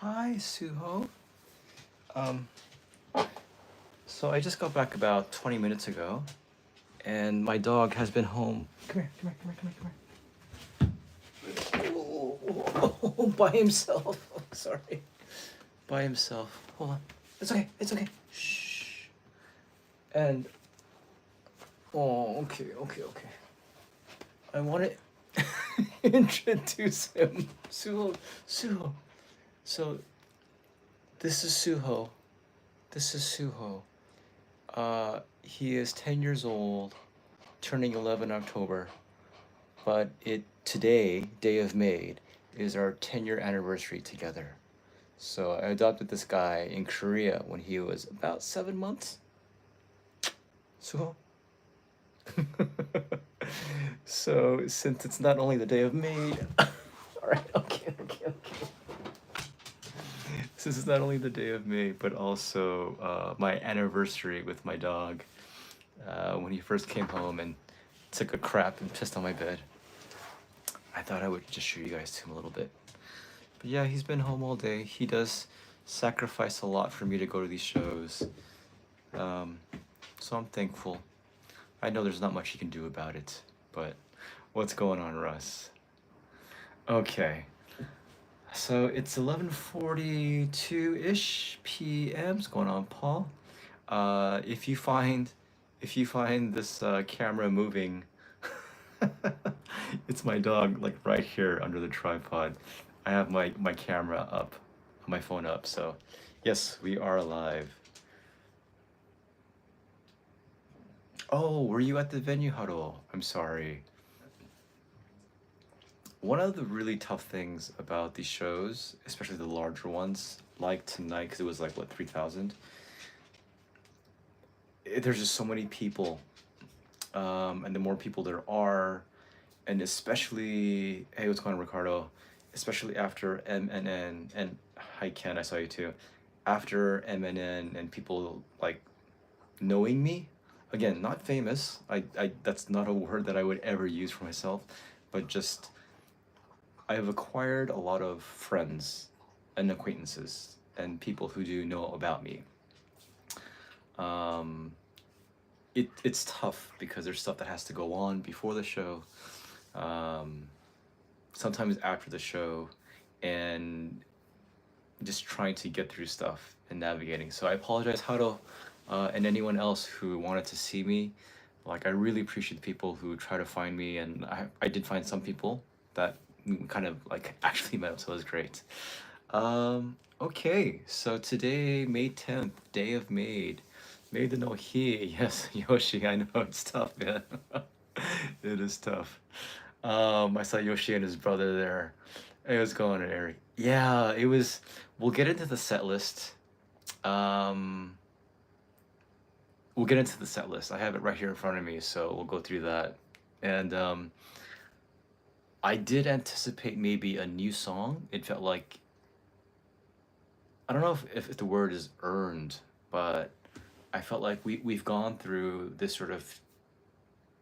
Hi, Suho. Um, so I just got back about 20 minutes ago, and my dog has been home. Come here, come here, come here, come here, come here. Oh, by himself. Oh, sorry. By himself. Hold on. It's okay, it's okay. Shh. And, oh, okay, okay, okay. I want to introduce him. Suho, Suho. So, this is Suho. This is Suho. He is 10 years old, turning 11 October, but today, day of Maid, is our 10-year anniversary together. So I adopted this guy in Korea when he was about 7 months. So, so since it's not only the day of Maid, all right, okay, okay, okay. Since it's not only the day of May, but also my anniversary with my dog, when he first came home and took a crap and pissed on my bed, I thought I would just show you guys to him a little bit. But yeah, he's been home all day. He does sacrifice a lot for me to go to these shows. So I'm thankful. I know there's not much he can do about it, but what's going on, Russ? Okay. So it's 11:42-ish p.m. What's going on, Paul? If you find this camera moving, it's my dog, like right here under the tripod. I have my camera up, my phone up. So yes, we are live. Oh, were you at the venue, Haro? I'm sorry. One of the really tough things about these shows, especially the larger ones, like tonight, because it was like, what, 3,000? There's just so many people. And the more people there are, and especially, hey, what's going on, Ricardo? Especially after MNN, and hi, Ken, I saw you too. After MNN and people like knowing me, again, not famous. That's not a word that I would ever use for myself, but just I have acquired a lot of friends and acquaintances and people who do know about me. It's tough because there's stuff that has to go on before the show, sometimes after the show, and just trying to get through stuff and navigating. So I apologize, Haro, and anyone else who wanted to see me. Like, I really appreciate the people who try to find me, and I did find some people that kind of like actually met, so it was great. Okay, so today, May 10th, day of Maid. Maid no Hi. Yes, Yoshi, I know it's tough, man. It is tough. I saw Yoshi and his brother there. It was going on, Eric. Yeah, it was. We'll get into the set list. Um, we'll get into the set list. I have it right here in front of me, so we'll go through that. And I did anticipate maybe a new song. It felt like, I don't know if the word is earned, but I felt like we've gone through this sort of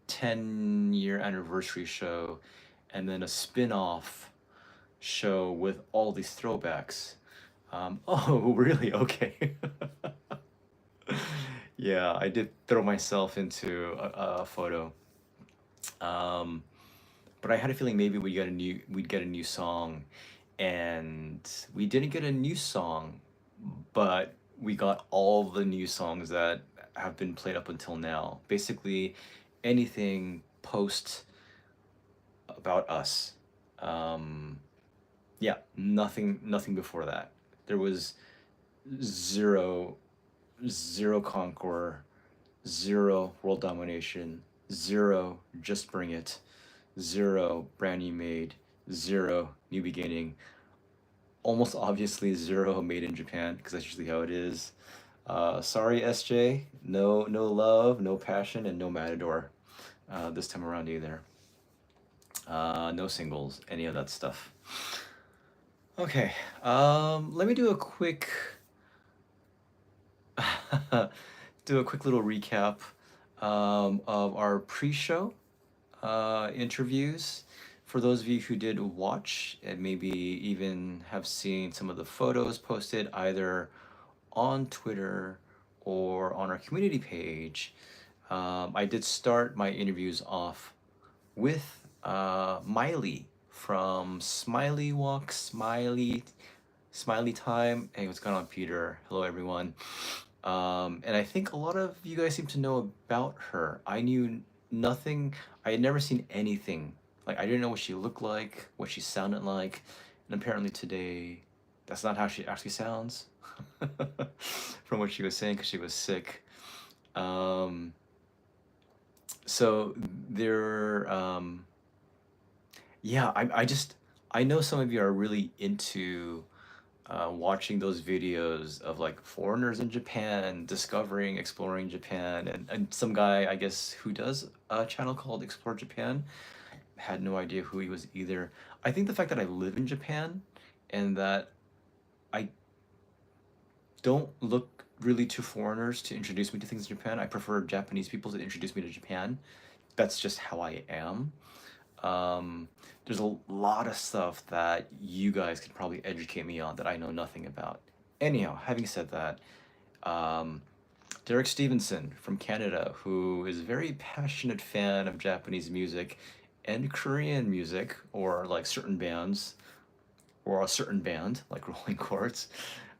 10-year anniversary show and then a spin-off show with all these throwbacks. Oh, really? Okay. Yeah, I did throw myself into a photo. But I had a feeling maybe we'd get a new song, and we didn't get a new song, but we got all the new songs that have been played up until now. Basically, anything post about us. Yeah, nothing before that. There was zero, zero Conqueror, zero World Domination, zero Just Bring It, zero Brand New Made, zero New Beginning, almost obviously zero Made in Japan, because that's usually how it is. Sorry, SJ, no love, no passion, and no Matador this time around either. No singles, any of that stuff. Okay, let me do a quick little recap of our pre-show interviews. for those of you who did watch and maybe even have seen some of the photos posted either on Twitter or on our community page, I did start my interviews off with Miley from Smiley Walk, Smiley Time. Hey, what's going on, Peter? Hello, everyone. And I think a lot of you guys seem to know about her. I knew nothing. I had never seen anything. Like, I didn't know what she looked like, what she sounded like. And apparently today, that's not how she actually sounds from what she was saying because she was sick. Um, so there, yeah, I know some of you are really into watching those videos of like foreigners in Japan, discovering, exploring Japan, and some guy, I guess, who does a channel called Explore Japan, had no idea who he was either. I think the fact that I live in Japan and that I don't look really to foreigners to introduce me to things in Japan. I prefer Japanese people to introduce me to Japan. That's just how I am. Um, there's a lot of stuff that you guys could probably educate me on that I know nothing about. Anyhow, having said that, um, Derek Stevenson from Canada, who is a very passionate fan of Japanese music and Korean music, or like certain bands, or a certain band, like Rolling Quartz,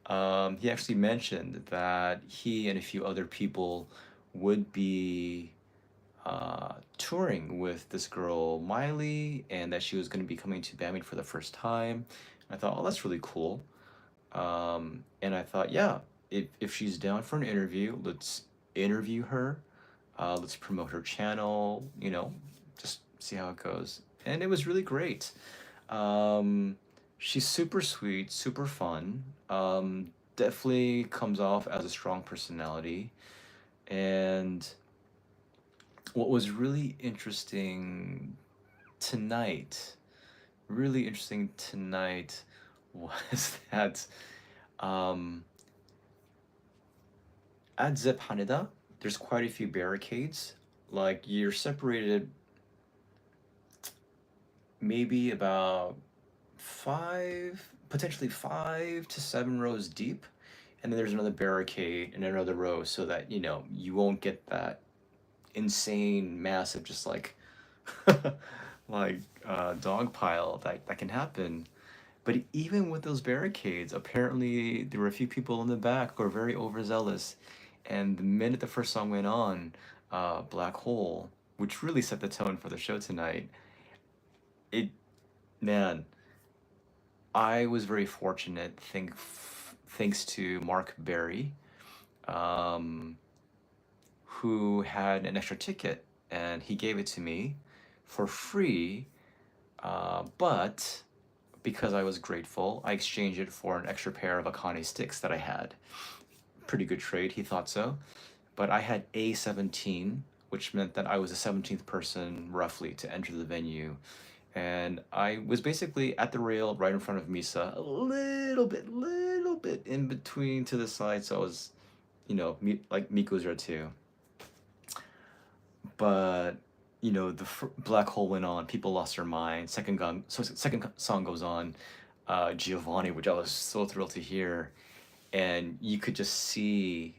he actually mentioned that he and a few other people would be touring with this girl Miley, and that she was going to be coming to Bambi for the first time. I thought, oh, that's really cool. And I thought, yeah, if she's down for an interview, let's interview her. Let's promote her channel. Just see how it goes. And it was really great. Um, she's super sweet, super fun. Definitely comes off as a strong personality. And what was tonight, really interesting tonight, was that um, at Zep Haneda, there's quite a few barricades. Like you're separated maybe about potentially 5 to 7 rows deep, and then there's another barricade and another row so that you won't get that insane massive just like like dog pile that can happen. But even with those barricades, apparently there were a few people in the back who were very overzealous, and the minute the first song went on, Black Hole, which really set the tone for the show tonight, it man, I was very fortunate, thanks to Mark Berry, um, who had an extra ticket, and he gave it to me for free. But because I was grateful, I exchanged it for an extra pair of Akane sticks that I had. Pretty good trade, he thought so. But I had A17, which meant that I was the 17th person roughly to enter the venue. And I was basically at the rail right in front of Misa, a little bit in between to the side, so I was, like Miko's there too. But the Black Hole went on, people lost their mind. Second song goes on, Giovanni, which I was so thrilled to hear, and you could just see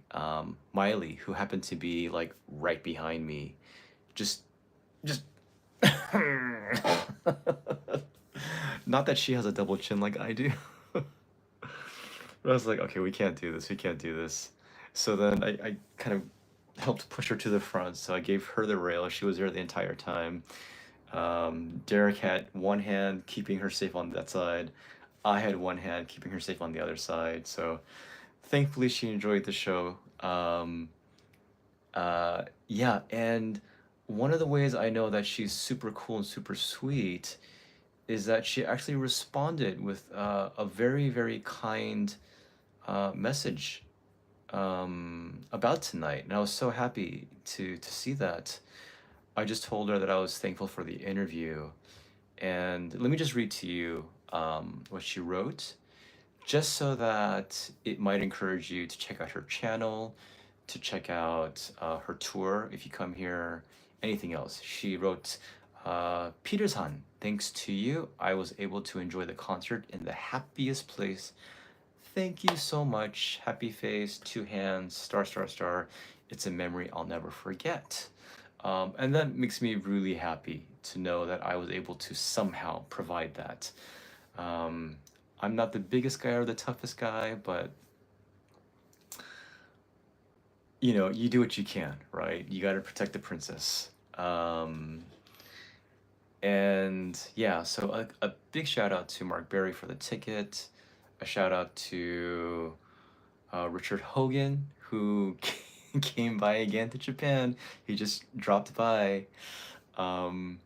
Miley, who happened to be like right behind me, just not that she has a double chin like I do. But I was like, okay, we can't do this. We can't do this. So then I kind of helped push her to the front. So I gave her the rail. She was there the entire time. Derek had one hand keeping her safe on that side. I had one hand keeping her safe on the other side. So thankfully she enjoyed the show. Yeah, and one of the ways I know that she's super cool and super sweet is that she actually responded with a very, very kind message about tonight, and I was so happy to see that. I just told her that I was thankful for the interview, and let me just read to you what she wrote, just so that it might encourage you to check out her channel, to check out her tour if you come here, anything else. She wrote, Peter-san, thanks to you, I was able to enjoy the concert in the happiest place. Thank you so much. Happy face, two hands, star, star, star. It's a memory I'll never forget. And that makes me really happy to know that I was able to somehow provide that. Um, I'm not the biggest guy or the toughest guy, but you know, you do what you can, right? You got to protect the princess. And yeah, so a big shout out to Mark Berry for the ticket. A shout out to Richard Hogan, who came by again to Japan. He just dropped by. Um,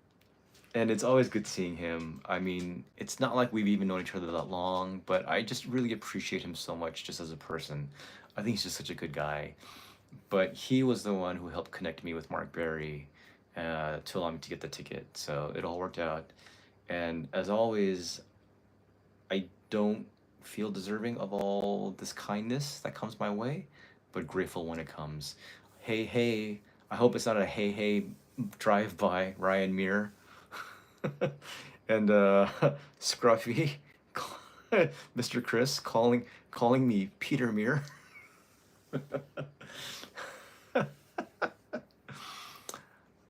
and it's always good seeing him. I mean, it's not like we've even known each other that long, but I just really appreciate him so much just as a person. I think he's just such a good guy. But he was the one who helped connect me with Mark Berry to allow me to get the ticket. So it all worked out. And as always, I don't feel deserving of all this kindness that comes my way, but grateful when it comes. Hey, hey, I hope it's not a hey, hey drive by Ryan Muir and Scruffy, Mr. Chris calling me Peter Muir.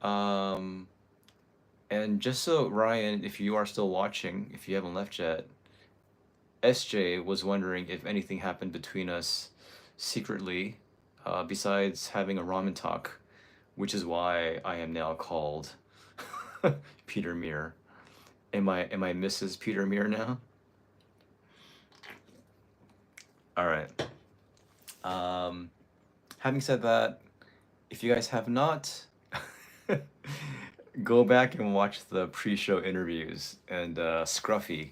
um, and just so Ryan, if you are still watching, if you haven't left yet, SJ was wondering if anything happened between us secretly, besides having a ramen talk, which is why I am now called Peter Muir. Am I Mrs. Peter Muir now? All right. Having said that, if you guys have not, go back and watch the pre-show interviews. And Scruffy,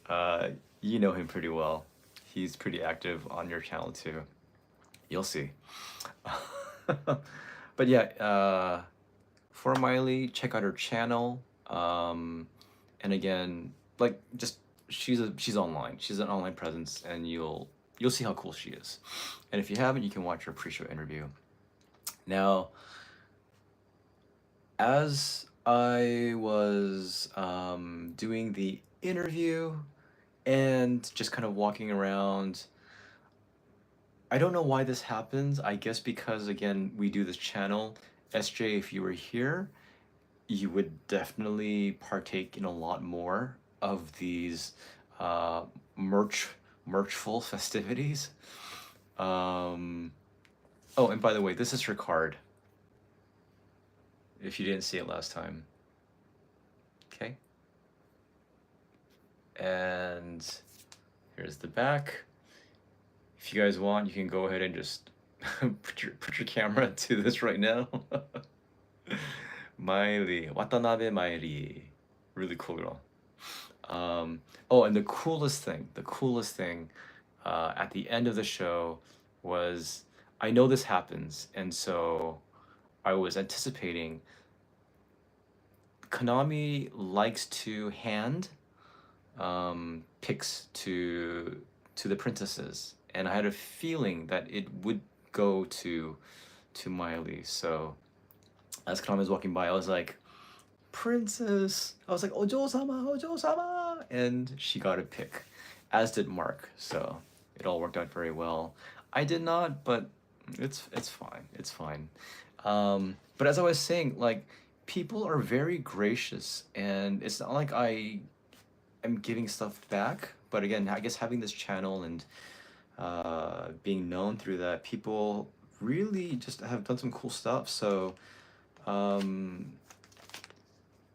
uh, you know him pretty well. He's pretty active on your channel too. You'll see. But yeah, for Miley, check out her channel. And again, like just she's online. She's an online presence, and you'll see how cool she is. And if you haven't, you can watch her pre-show interview. Now, as I was doing the interview and just kind of walking around, I don't know why this happens. I guess because again, we do this channel. SJ, if you were here, you would definitely partake in a lot more of these uh, merchful festivities. Oh, and by the way, this is her card. If you didn't see it last time, okay. And here's the back. If you guys want, you can go ahead and just put your camera to this right now. Miley, Watanabe Miley, really cool girl. Oh, and the coolest thing, at the end of the show was, I know this happens, and so I was anticipating. Konami likes to hand picks to the princesses, and I had a feeling that it would go to Miley. So as Konami was walking by, I was like, princess. I was like, Ojo-sama, Ojo-sama, and she got a pick, as did Mark. So it all worked out very well. I did not, but it's fine. It's fine. But as I was saying, like, people are very gracious, and it's not like I am giving stuff back. But again, I guess having this channel and being known through that, people really just have done some cool stuff. So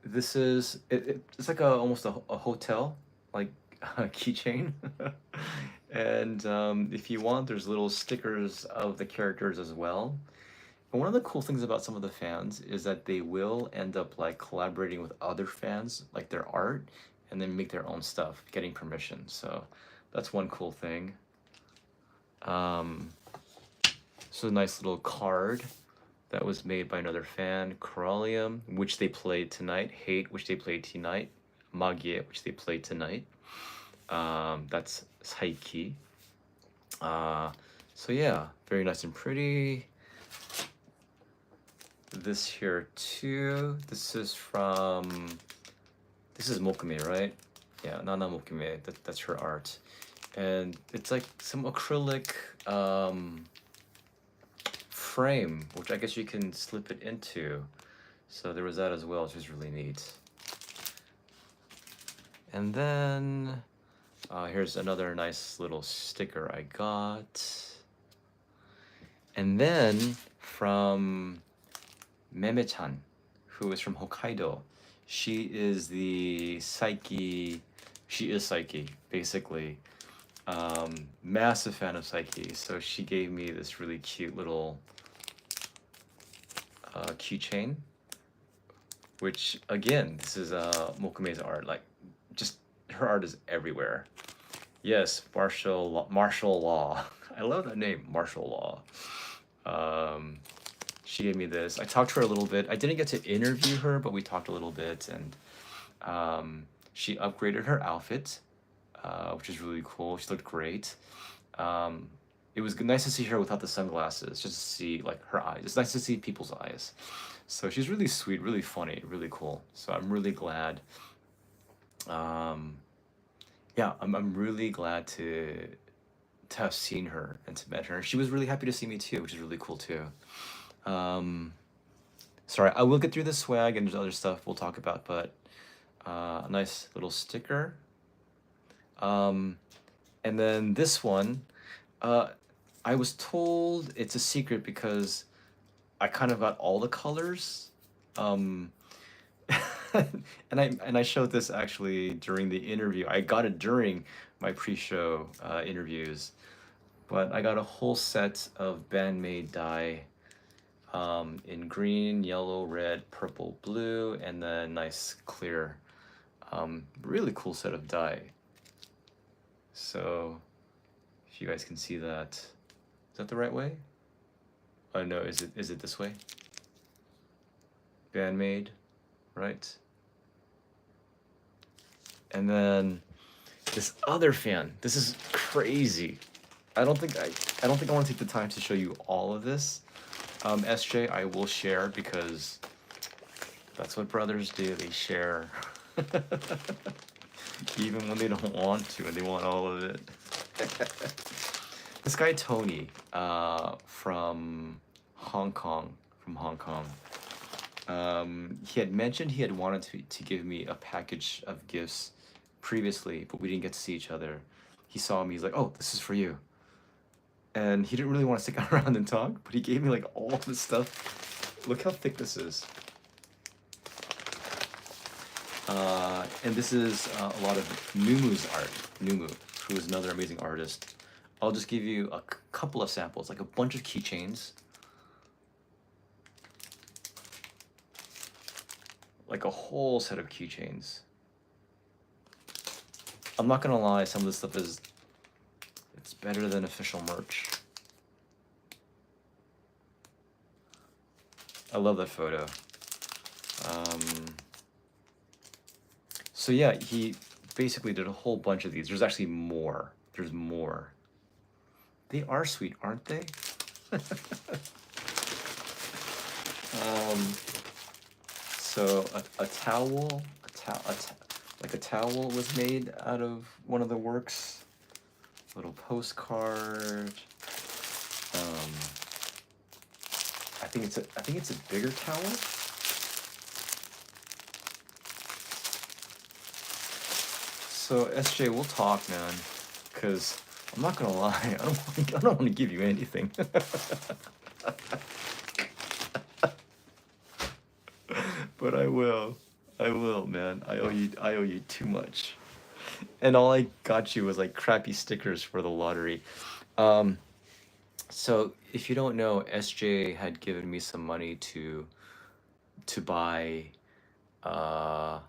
this is it's like almost a hotel, like a keychain. And if you want, there's little stickers of the characters as well. And one of the cool things about some of the fans is that they will end up like collaborating with other fans, like their art, and then make their own stuff, getting permission. So that's one cool thing. So a nice little card that was made by another fan, Corallium, which they played tonight, Hate, which they played tonight, Magie, which they played tonight. That's SAIKI. So yeah, very nice and pretty. this here too. This is Mokume, right? Yeah, Nana Mokume. That's her art, and it's like some acrylic frame, which I guess you can slip it into. So there was that as well, which was really neat. And then here's another nice little sticker I got. And then from Meme-chan, who is from Hokkaido. She is the Psyche. She is Psyche, basically. Massive fan of Psyche. So she gave me this really cute little keychain. Which, again, this is Mokume's art. Like, just her art is everywhere. Yes, martial law. I love that name, martial law. She gave me this. I talked to her a little bit. I didn't get to interview her, but we talked a little bit, and she upgraded her outfit, which is really cool. She looked great. It was nice to see her without the sunglasses, just to see like her eyes. It's nice to see people's eyes. So she's really sweet, really funny, really cool. So I'm really glad. Yeah, I'm really glad to have seen her and to met her. She was really happy to see me too, which is really cool too. Sorry, I will get through the swag and there's other stuff we'll talk about, but a nice little sticker. And then this one, I was told it's a secret because I kind of got all the colors. And I showed this actually during the interview. I got it during my pre-show interviews, but I got a whole set of Maid dye in green, yellow, red, purple, blue, and then nice clear. Really cool set of dye. So if you guys can see that, is that the right way? Oh no, is it this way? Maid, right? And then this other fan. This is crazy. I don't think I want to take the time to show you all of this. SJ, I will share because that's what brothers do. They share, even when they don't want to, and they want all of it. This guy Tony, from Hong Kong, he had mentioned he had wanted to give me a package of gifts previously, but we didn't get to see each other. He saw me, he's like, "Oh, this is for you." And he didn't really want to stick around and talk, but he gave me like all this stuff. Look how thick this is. And this is a lot of Numu's art. Numu, who is another amazing artist. I'll just give you a couple of samples, like a bunch of keychains. Like a whole set of keychains. I'm not gonna lie, some of this stuff is, it's better than official merch. I love that photo. So yeah, he basically did a whole bunch of these. There's actually more. There's more. They are sweet, aren't they? So a towel, like a towel was made out of one of the works. Little postcard. I think it's a bigger towel. So SJ, we'll talk, man, because I'm not gonna lie, I don't want to give you anything. But I will, man. I owe you too much. And all I got you was like crappy stickers for the lottery. So if you don't know, SJ had given me some money to buy the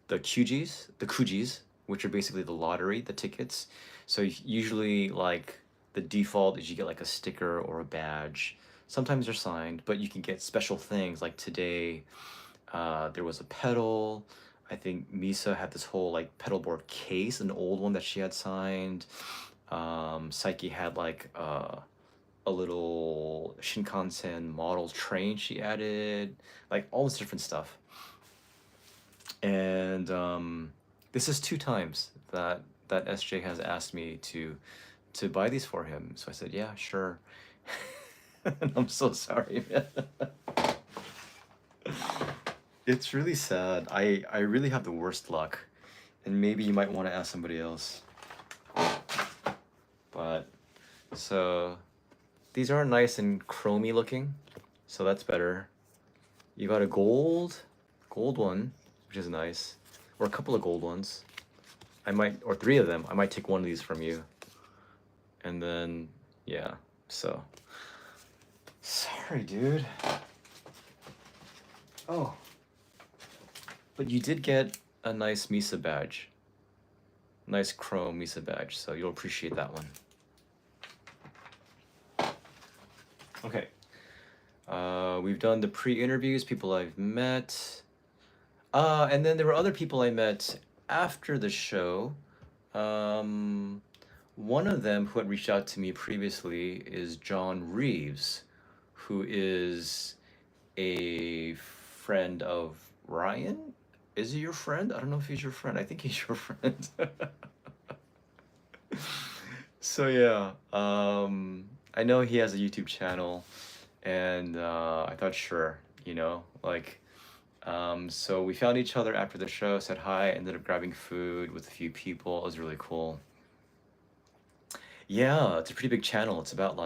Kujis, which are basically the lottery, the tickets. So usually like the default is you get like a sticker or a badge. Sometimes they're signed, but you can get special things like today. There was a pedal. I think Misa had this whole like pedal board case, an old one that she had signed. Psyche had like a little Shinkansen model train she added, like all this different stuff. And this is 2 times that SJ has asked me to buy these for him. So I said, yeah, sure. And I'm so sorry, man. It's really sad. I really have the worst luck. And maybe you might want to ask somebody else. But so these are nice and chromy looking. So that's better. You got a gold one, which is nice. Or a couple of gold ones. I might, or 3 of them. I might take one of these from you. And then, yeah, so. Sorry, dude. Oh. But you did get a nice Misa badge. Nice chrome Misa badge, so you'll appreciate that one. Okay. We've done the pre-interviews, people I've met. And then there were other people I met after the show. One of them who had reached out to me previously is John Reeves, who is a friend of Ryan. Is he your friend? I don't know if he's your friend. I think he's your friend. So yeah, I know he has a YouTube channel, and I thought, sure, you know, like, so we found each other after the show, said hi, ended up grabbing food with a few people. It was really cool. Yeah, it's a pretty big channel. It's about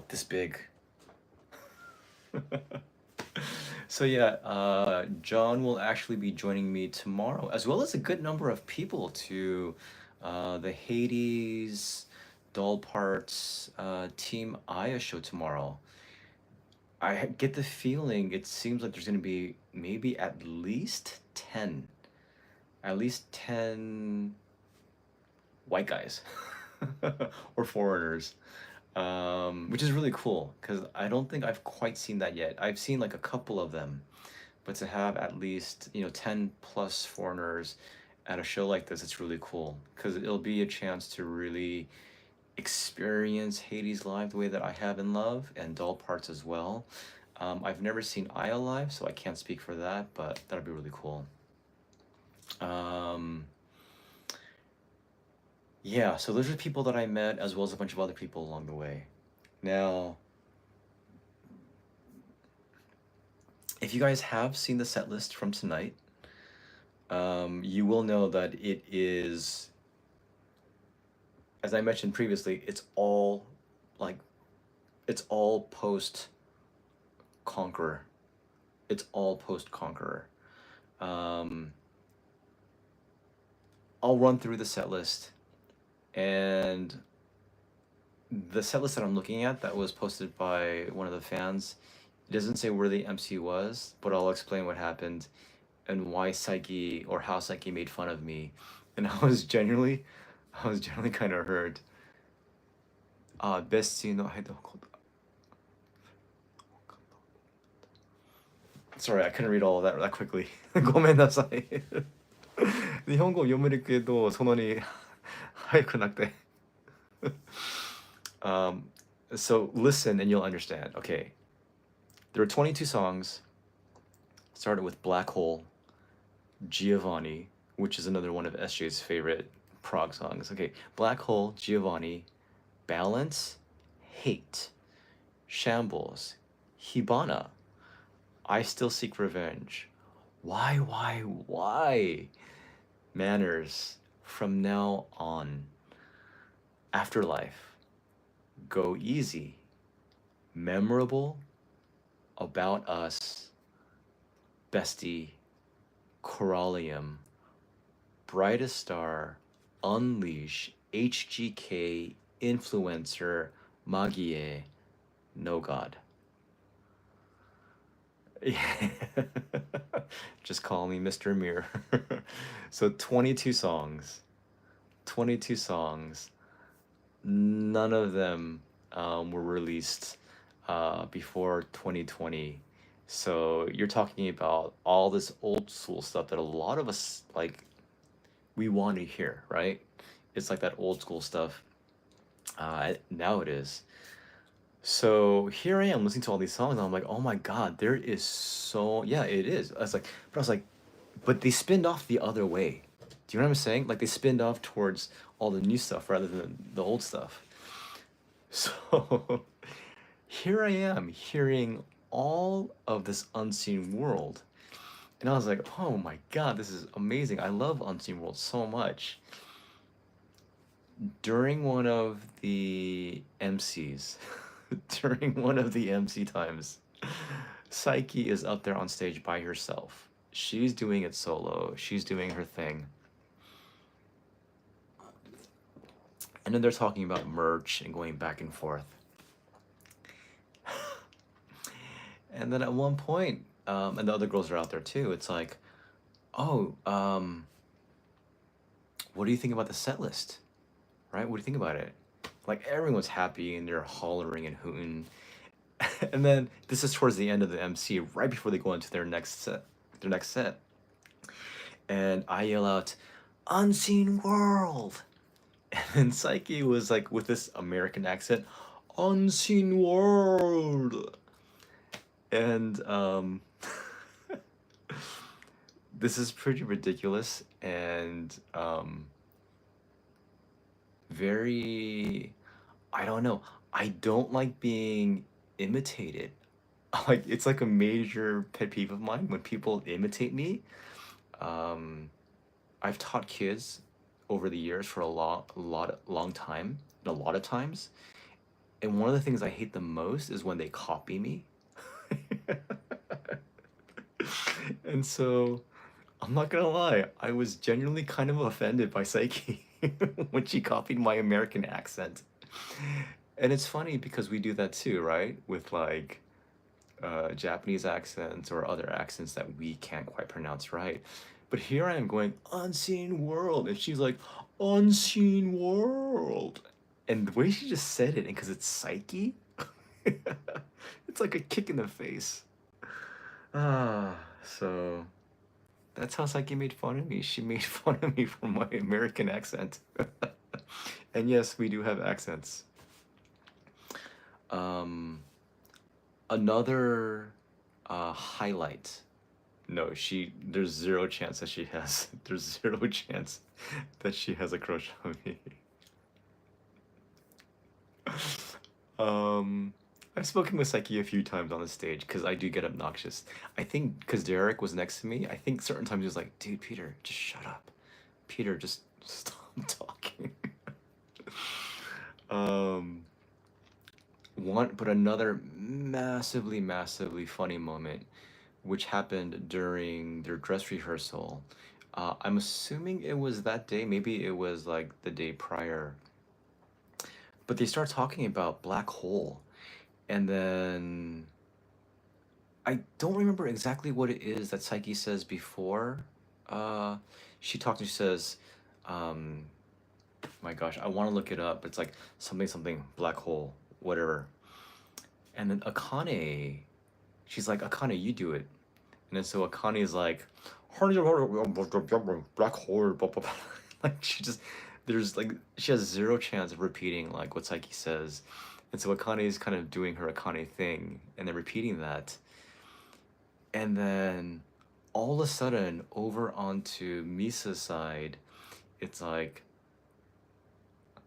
this big. So yeah, John will actually be joining me tomorrow, as well as a good number of people to the Hades Doll Parts Team Aya show tomorrow. I get the feeling it seems like there's going to be maybe at least 10 white guys or foreigners, which is really cool because I don't think I've quite seen that yet. I've seen like a couple of them, but to have at least 10 plus foreigners at a show like this, it's really cool because it'll be a chance to really experience Hades live the way that I have in Love, and Doll Parts as well. I've never seen Aya live, so I can't speak for that, but that'll be really cool. Yeah, so those are the people that I met, as well as a bunch of other people along the way. Now, if you guys have seen the set list from tonight, you will know that it is, as I mentioned previously, it's all post-Conqueror. It's all post-Conqueror. I'll run through the set list, and the set list that I'm looking at that was posted by one of the fans, it doesn't say where the MC was, but I'll explain what happened and why Psyche, or how Psyche made fun of me. And I was genuinely kind of hurt. Bestie no Sorry, I couldn't read all of that quickly. ごめんなさい。日本語読めるけど、そんなに早くなくて。So listen and you'll understand. Okay. There are 22 songs. Started with Black Hole, Giovanni, which is another one of SJ's favorite prog songs. Okay. Black Hole, Giovanni, Balance, Hate, Shambles, Hibana, I Still Seek Revenge. Why? Manners, From Now On, Afterlife, Go Easy, Memorable, About Us, Bestie, Corallium, Brightest Star, Unleash, HGK, Influencer, Magie, No God. Just call me Mr. Mirror. So 22 songs. 22 songs. None of them were released before 2020. So you're talking about all this old school stuff that a lot of us we want to hear, right? It's like that old school stuff. Now it is. So here I am listening to all these songs, and I'm like, oh my god, there is so yeah, it is. I was like, but they spinned off the other way. Do you know what I'm saying? Like they spinned off towards all the new stuff rather than the old stuff. So here I am hearing all of this Unseen World. And I was like, oh my god, this is amazing. I love Unseen World so much. During one of the MCs, during one of the MC times, Psyche is up there on stage by herself. She's doing it solo. She's doing her thing. And then they're talking about merch and going back and forth. And then at one point, and the other girls are out there too, it's like, oh, what do you think about the set list? Right? What do you think about it? Like everyone's happy and they're hollering and hooting. And then this is towards the end of the MC, right before they go into their next set. Their next set. And I yell out, Unseen World. And Psyche was like with this American accent, Unseen World. And this is pretty ridiculous and very, I don't know. I don't like being imitated. Like it's like a major pet peeve of mine when people imitate me. Um, I've taught kids over the years for long time, and a lot of times. And one of the things I hate the most is when they copy me. And so I'm not gonna lie, I was genuinely kind of offended by Psyche when she copied my American accent. And it's funny because we do that too, right? With like Japanese accents or other accents that we can't quite pronounce right. But here I am going, Unseen World. And she's like, Unseen World. And the way she just said it, and because it's Psyche, it's like a kick in the face. So that's how Psyche made fun of me. She made fun of me for my American accent. And yes, we do have accents. Um, Another highlight. No, there's zero chance that she has, there's zero chance that she has a crush on me. Um, I've spoken with Psyche a few times on the stage because I do get obnoxious. I think because Derek was next to me, I think certain times he was like, dude, Peter, just shut up. Peter, just stop talking. Um, but another massively, massively funny moment, which happened during their dress rehearsal. I'm assuming it was that day, maybe it was like the day prior. But they start talking about black hole, and then I don't remember exactly what it is that Psyche says before. Uh, she talks and she says, um, my gosh, I want to look it up. It's like something something black hole, whatever. And then Akane, she's like, Akane, you do it. And then so Akane is like, black hole, blah, blah, blah. Like she just, there's like, she has zero chance of repeating like what Psyche says. And so Akane is kind of doing her Akane thing and then repeating that. And then all of a sudden, over onto Misa's side, it's like,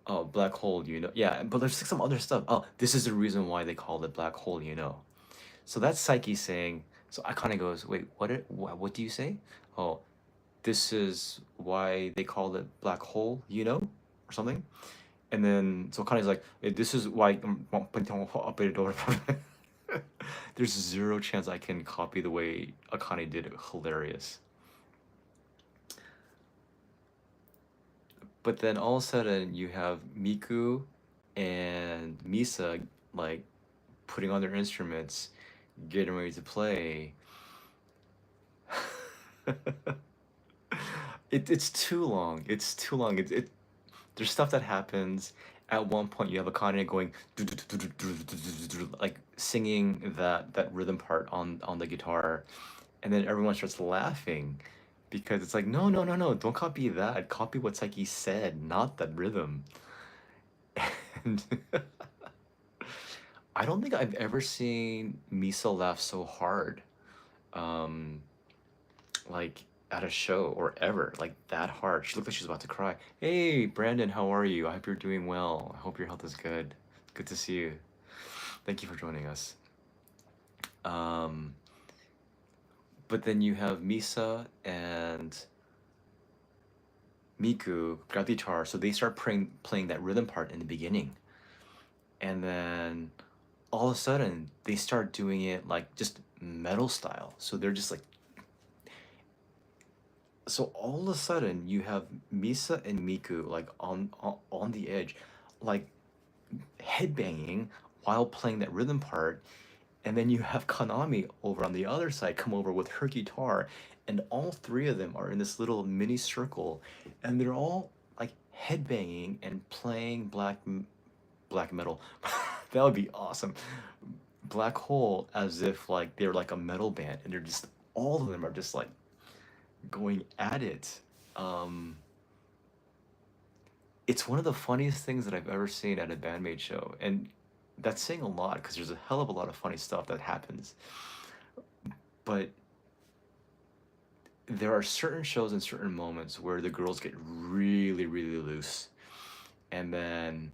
oh, black hole, you know. Yeah, but there's like some other stuff. Oh, this is the reason why they call it black hole, you know. So that's Psyche saying, so I kind of goes, wait, what do you say? Oh, this is why they call it black hole, you know, or something. And then so Kane's like, this is why there's zero chance I can copy the way Akane did it. Hilarious. But then all of a sudden you have Miku and Misa like putting on their instruments, getting ready to play. It's too long. It's too long. There's stuff that happens. At one point, you have Akane going like singing that rhythm part on the guitar, and then everyone starts laughing because it's like no, don't copy that. Copy what Psyche said, not that rhythm. And I don't think I've ever seen Misa laugh so hard. Um, like at a show or ever, like that hard. She looked like she was about to cry. Hey, Brandon, how are you? I hope you're doing well. I hope your health is good. Good to see you. Thank you for joining us. Um, but then you have Misa and Miku got the guitar, so they start playing that rhythm part in the beginning, and then all of a sudden they start doing it like just metal style. So they're just like, so all of a sudden you have Misa and Miku like on the edge, like headbanging while playing that rhythm part, and then you have Kanami over on the other side come over with her guitar, and all three of them are in this little mini circle, and they're all like headbanging and playing black metal. That would be awesome. Black Hole, as if like they're like a metal band, and they're just, all of them are just like going at it. Um, it's one of the funniest things that I've ever seen at a bandmate show, and that's saying a lot because there's a hell of a lot of funny stuff that happens. But there are certain shows and certain moments where the girls get really, really loose, and then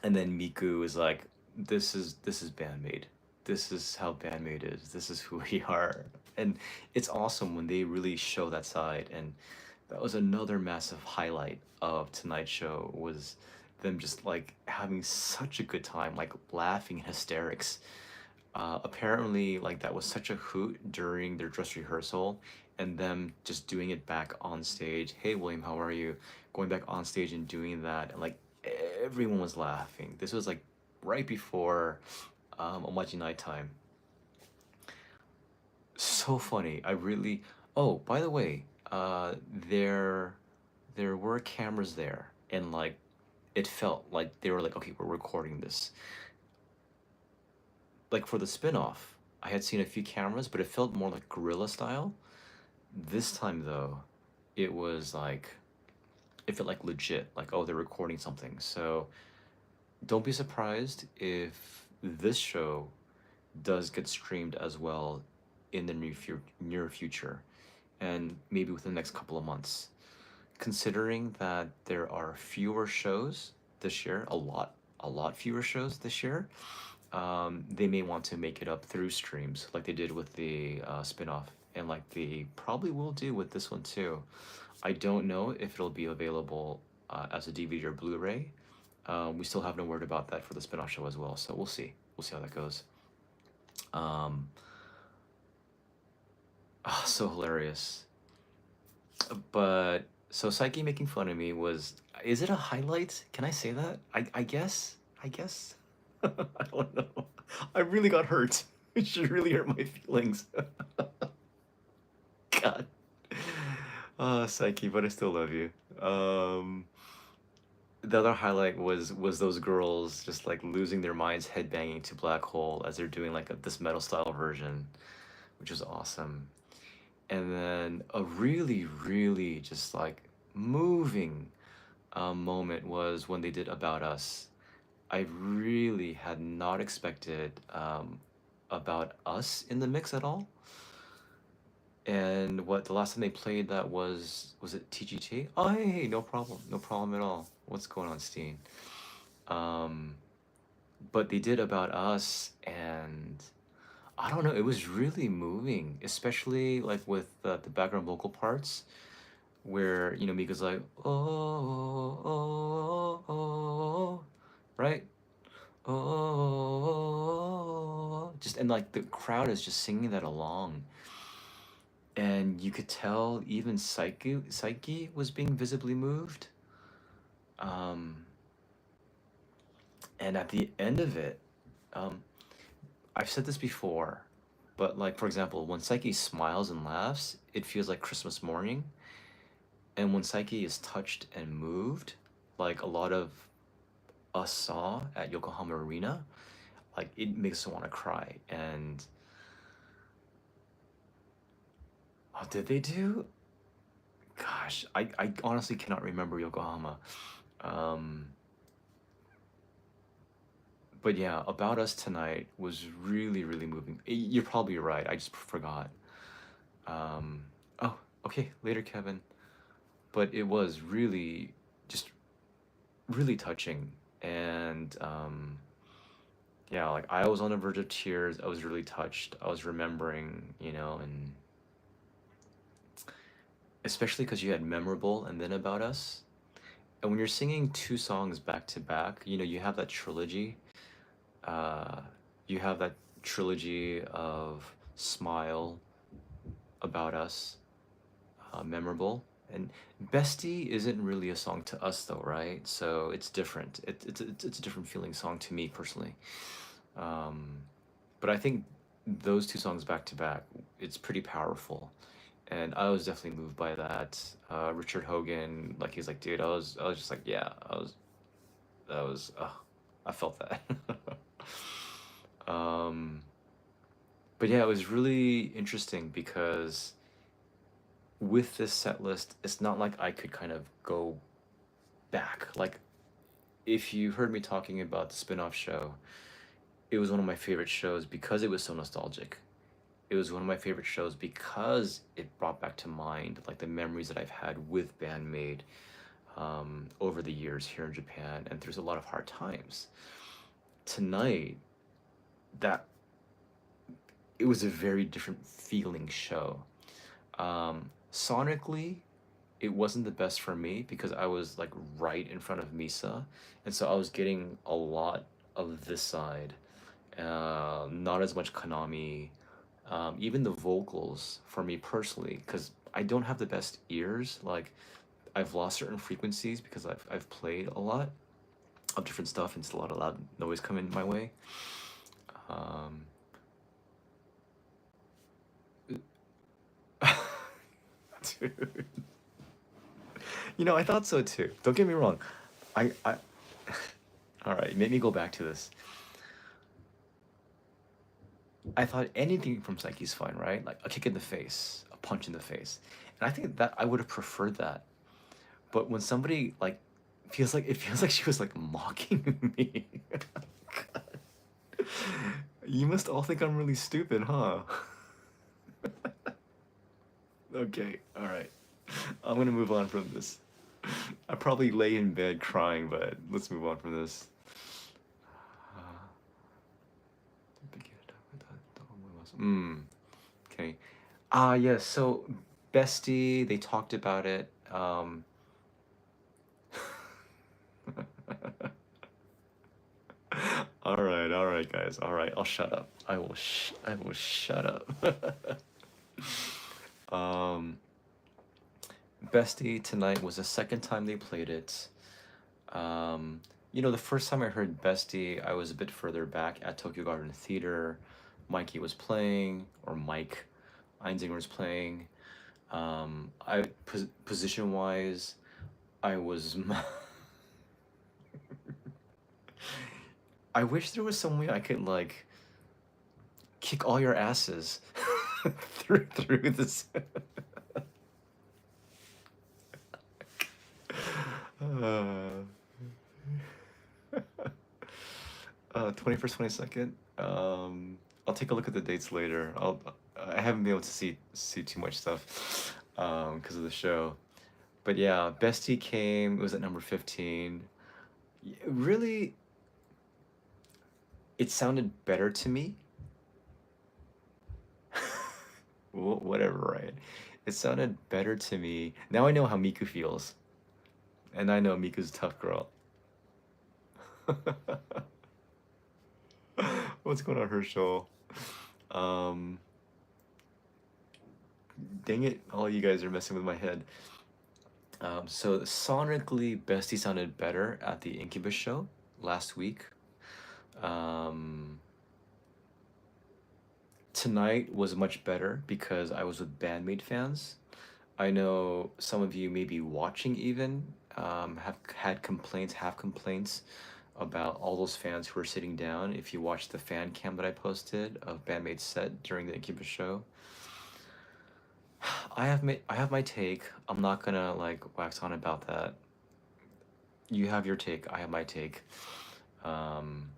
Miku is like, this is bandmate. This is how bandmate is. This is who we are." And it's awesome when they really show that side. And that was another massive highlight of tonight's show, was them just like having such a good time, like laughing in hysterics. Apparently, like that was such a hoot during their dress rehearsal, and them just doing it back on stage. Hey, William, how are you? Going back on stage and doing that, and like everyone was laughing. This was like right before Omaji nighttime. So funny. I really. Oh, by the way, there were cameras there, and like it felt like they were like, okay, we're recording this. Like for the spin-off, I had seen a few cameras, but it felt more like guerrilla style. This time though, it was like, it felt like legit, like, oh, they're recording something. So don't be surprised if this show does get streamed as well in the near future, and maybe within the next couple of months. Considering that there are fewer shows this year, a lot fewer shows this year, they may want to make it up through streams like they did with the spin-off, and like they probably will do with this one too. I don't know if it'll be available as a DVD or Blu-ray. We still have no word about that for the spin-off show as well, so we'll see. We'll see how that goes. Um, so hilarious. But so Psyche making fun of me was, is it a highlight? Can I say that? I guess. I guess. I don't know. I really got hurt. She really hurt my feelings. God. Psyche, but I still love you. The other highlight was those girls just like losing their minds, headbanging to Black Hole as they're doing like this metal style version, which was awesome. And then a really, really just like moving moment was when they did About Us. I really had not expected About Us in the mix at all. And what, the last time they played that was it TGT? Oh, hey, no problem, no problem at all. What's going on, Steen? Um, but they did About Us, and I don't know, it was really moving, especially like with the background vocal parts, where Mika's like, oh, oh, oh, oh, right? Oh, just, and like the crowd is just singing that along, and you could tell even Psyche was being visibly moved. Um, and at the end of it, um, I've said this before, but like for example, when Psyche smiles and laughs, it feels like Christmas morning. And when Psyche is touched and moved, like a lot of us saw at Yokohama Arena, like it makes us want to cry. And oh, did they do? Gosh, I honestly cannot remember Yokohama. Um, But yeah, About Us Tonight was really, really moving. You're probably right. I just forgot. Um, oh, okay, later, Kevin. But it was really just really touching. And yeah, like I was on the verge of tears. I was really touched. I was remembering, and especially because you had Memorable and then About Us. And when you're singing two songs back to back, you have that trilogy. Uh, you have that trilogy of Smile, About Us, Memorable. And Bestie isn't really a song to us though, right? So it's different. It's a different feeling song to me personally. Um, but I think those two songs back to back, it's pretty powerful. And I was definitely moved by that. Richard Hogan, like he's like, dude, I was just like, yeah, I felt that. um, but yeah, it was really interesting because with this set list, it's not like I could kind of go back. Like, if you heard me talking about the spin-off show, it was one of my favorite shows because it was so nostalgic. It was one of my favorite shows because it brought back to mind like the memories that I've had with band Maid over the years here in Japan and through a lot of hard times. Tonight, that it was a very different feeling show. Sonically, it wasn't the best for me because I was like right in front of Misa, and so I was getting a lot of this side, not as much Konami. Even the vocals for me personally, because I don't have the best ears. Like I've lost certain frequencies because I've played a lot of different stuff and it's a lot of loud noise coming my way. Um, dude, I thought so too. Don't get me wrong. I all right, make me go back to this. I thought anything from Psyche's fine, right? Like a kick in the face, a punch in the face. And I think that I would have preferred that. But when somebody like feels like she was like mocking me. God. You must all think I'm really stupid, huh? Okay, all right. I'm gonna move on from this. I probably lay in bed crying, but let's move on from this. Mm, okay. Yes, so Bestie, they talked about it. All right, guys. All right, I'll shut up. I will shut up. um, Bestie tonight was the second time they played it. Um, the first time I heard Bestie, I was a bit further back at Tokyo Garden Theater. Mikey was playing, or Mike Einzinger was playing. Position wise, I was. I wish there was some way I could like kick all your asses through this. 21st, 22nd. I'll take a look at the dates later. I haven't been able to see too much stuff because of the show. But yeah, Bestie came. It was at number 15. Really, it sounded better to me. Whatever, right? It sounded better to me. Now I know how Miku feels, and I know Miku's a tough girl. What's going on, Herschel? Um, Dang it! All you guys are messing with my head. So sonically, Bestie sounded better at the Incubus show last week. Um, Tonight was much better because I was with bandmate fans. I know some of you may be watching even have had complaints, have complaints about all those fans who are sitting down. If you watch the fan cam that I posted of bandmate's set during the Incubus show, I have my take. I'm not gonna like wax on about that. You have your take. I have my take. Um,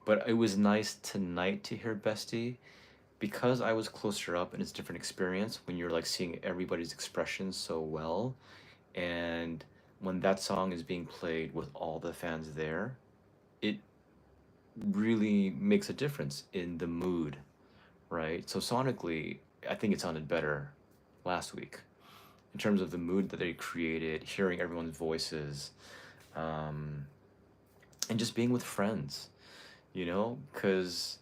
But it was nice tonight to hear Bestie because I was closer up and it's a different experience when you're like seeing everybody's expressions so well. And when that song is being played with all the fans there, it really makes a difference in the mood, right? So sonically, I think it sounded better last week in terms of the mood that they created, hearing everyone's voices, um, and just being with friends, you know, because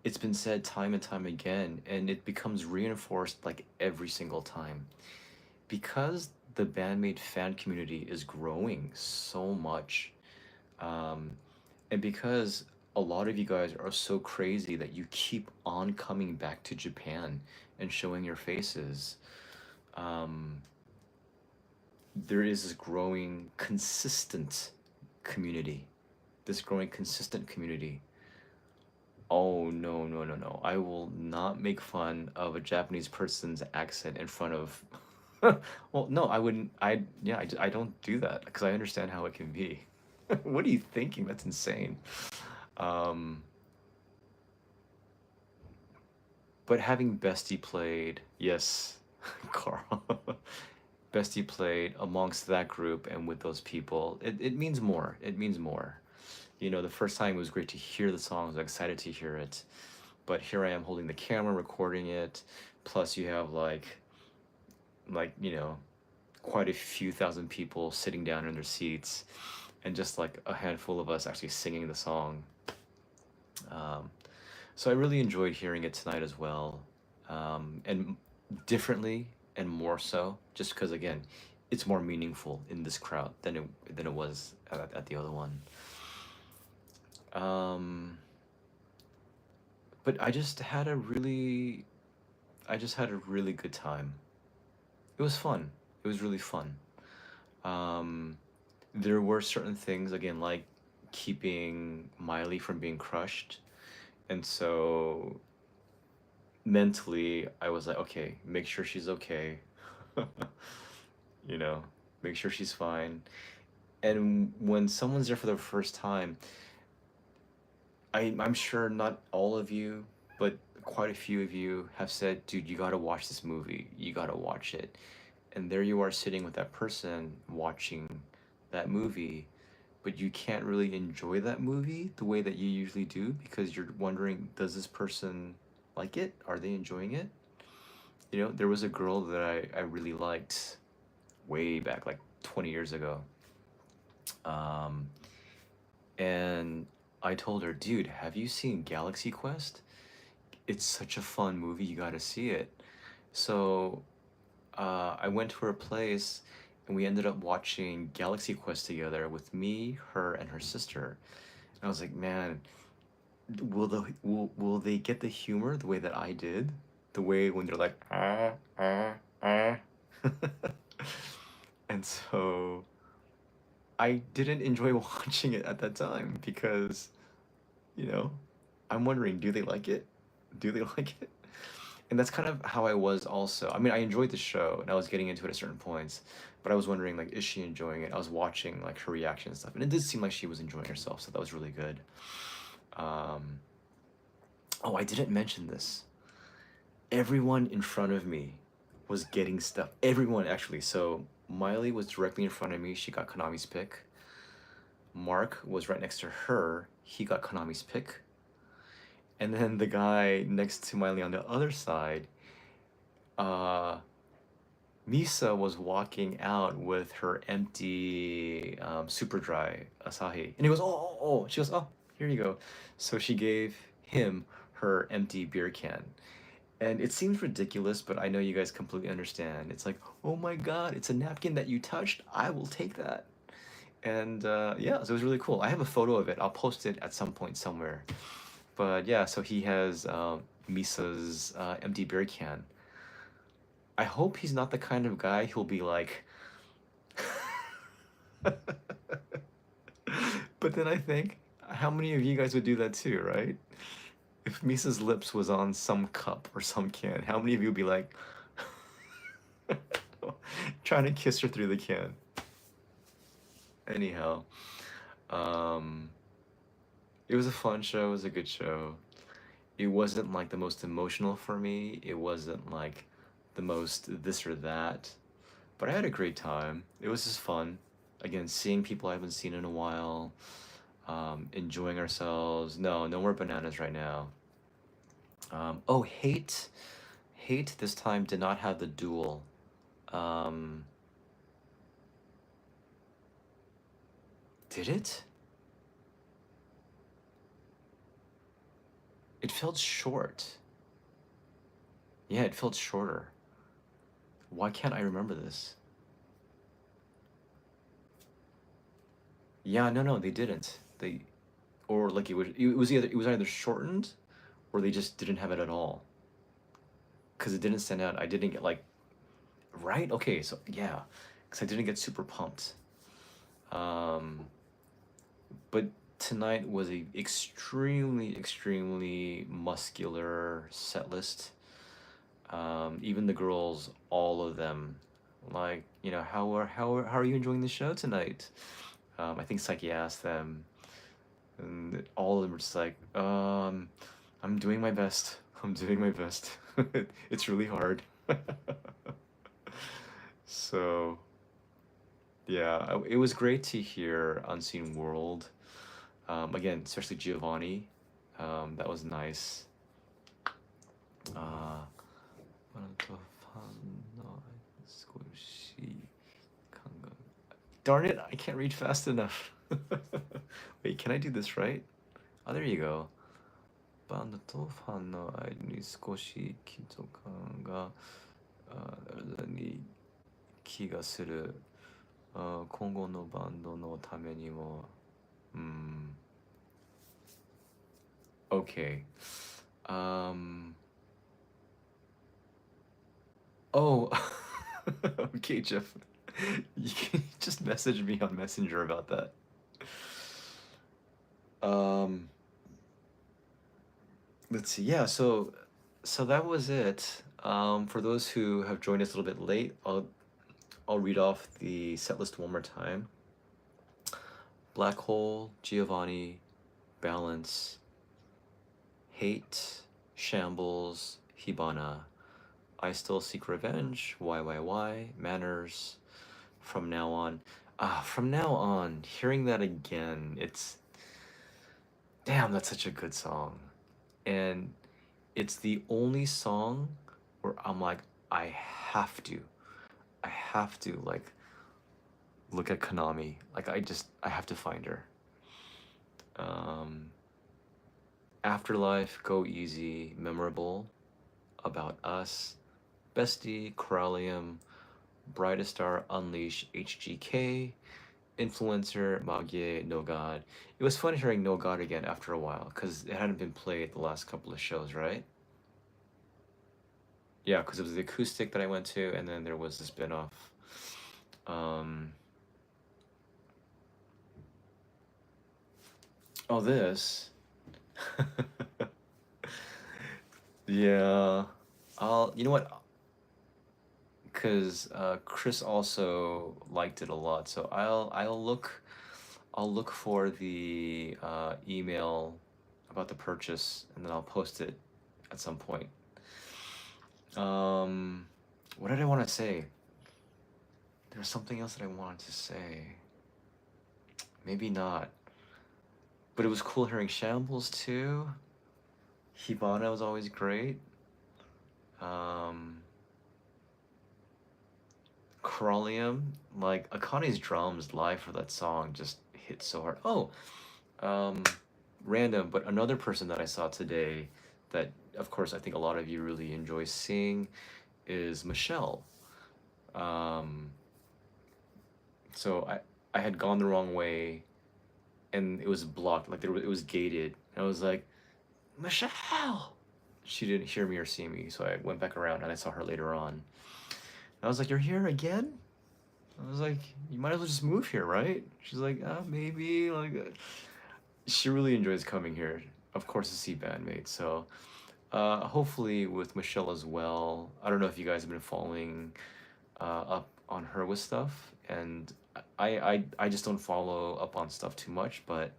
it's been said time and time again, and it becomes reinforced like every single time. Because the bandmate fan community is growing so much, um, and because a lot of you guys are so crazy that you keep on coming back to Japan and showing your faces, um, there is this growing consistent community. This growing consistent community. Oh no, no, no, no. I will not make fun of a Japanese person's accent in front of well, no, I wouldn't. Yeah, I don't do that because I understand how it can be. What are you thinking? That's insane. Um, but having Bestie played, yes, Carl, Bestie played amongst that group and with those people, it means more. It means more. You know, the first time it was great to hear the songs, I was excited to hear it. But here I am holding the camera, recording it. Plus, you have you know, quite a few thousand people sitting down in their seats, and just like a handful of us actually singing the song. Um, so I really enjoyed hearing it tonight as well, and differently and more so, just because again, it's more meaningful in this crowd than it was at the other one. Um, but I just had a really good time. It was fun. It was really fun. Um, there were certain things again like keeping Miley from being crushed, and so mentally I was like, okay, make sure she's okay. You know, make sure she's fine. And when someone's there for the first time, I'm sure not all of you, but quite a few of you have said, dude, you gotta watch this movie. You gotta watch it. And there you are sitting with that person watching that movie, but you can't really enjoy that movie the way that you usually do because you're wondering, does this person like it? Are they enjoying it? You know, there was a girl that I really liked way back, like 20 years ago. Um, and I told her, dude, have you seen Galaxy Quest? It's such a fun movie, you gotta see it. So I went to her place and we ended up watching Galaxy Quest together with me, her, and her sister. And I was like, man, will they get the humor the way that I did? The way when they're like ah. And so I didn't enjoy watching it at that time because, you know, I'm wondering, do they like it? Do they like it? And that's kind of how I was also. I mean, I enjoyed the show and I was getting into it at certain points, but I was wondering, like, is she enjoying it? I was watching like her reaction and stuff, and it did seem like she was enjoying herself, so that was really good. Um, oh, I didn't mention this. Everyone in front of me was getting stuff. Everyone actually. So Miley was directly in front of me. She got Konami's pick. Mark was right next to her. He got Konami's pick. And then the guy next to Miley on the other side, uh, Misa was walking out with her empty super dry Asahi. And he goes, oh, oh, oh. She goes, oh, here you go. So she gave him her empty beer can. And it seems ridiculous, but I know you guys completely understand. It's like, oh my God, it's a napkin that you touched. I will take that. And yeah, so it was really cool. I have a photo of it. I'll post it at some point somewhere. But yeah, so he has Misa's empty beer can. I hope he's not the kind of guy who'll be like. But then I think, how many of you guys would do that too, right? If Misa's lips was on some cup or some can, how many of you would be like trying to kiss her through the can? Anyhow, um, It was a fun show. It was a good show. It wasn't like the most emotional for me. It wasn't like the most this or that. But I had a great time. It was just fun. Again, seeing people I haven't seen in a while, enjoying ourselves. No, no more bananas right now. Oh, hate. Hate this time did not have the duel. Um, did it? It felt short. Yeah, it felt shorter. Why can't I remember this? Yeah, no, no, they didn't. They or like it was either shortened or they just didn't have it at all. Cause it didn't stand out. I didn't get like right? Okay, so yeah. Cause I didn't get super pumped. Um, but tonight was a extremely muscular set list. Even the girls, all of them, like, how are you enjoying the show tonight? I think Psyche asked them, and all of them were just like, I'm doing my best. I'm doing my best. It's really hard. So yeah, it was great to hear Unseen World. Again, especially Giovanni. That was nice. Uh, Darn it, I can't read fast enough. Wait, can I do this right? Oh, there you go. バンドとファンの間に少し緊張感がに気がする。今後のバンドのためにも、okay. Oh, okay, Jeff. You can just message me on Messenger about that. Um, let's see. Yeah, so that was it. For those who have joined us a little bit late, I'll read off the set list one more time. Black Hole, Giovanni, Balance, Hate, Shambles, Hibana, I Still Seek Revenge, YYY, Manners, From Now On. From Now On, hearing that again, it's... Damn, that's such a good song. And it's the only song where I'm like, I have to, like, look at Konami. Like, I have to find her. Afterlife, Go Easy, Memorable, About Us, Bestie, Corallium, Brightest Star, Unleash, HGK, Influencer, Magie, No God. It was fun hearing No God again after a while, because it hadn't been played the last couple of shows, right? Yeah, because it was the acoustic that I went to, and then there was the spin-off. Oh, this. Yeah. You know what? Because Chris also liked it a lot, so I'll look for the email about the purchase, and then I'll post it at some point. What did I want to say? There's something else that I wanted to say. Maybe not. But it was cool hearing Shambles too. Hibana was always great. Corallium, like Akane's drums live for that song just hit so hard. Oh, random, but another person that I saw today that, of course, I think a lot of you really enjoy seeing is Michelle. So I had gone the wrong way, and it was blocked, like it was gated. And I was like, Michelle. She didn't hear me or see me, so I went back around and I saw her later on. And I was like, "You're here again?" I was like, "You might as well just move here, right?" She's like, maybe." Like, she really enjoys coming here, of course, to see Bandmates. So, hopefully with Michelle as well. I don't know if you guys have been following up on her with stuff, and I just don't follow up on stuff too much, but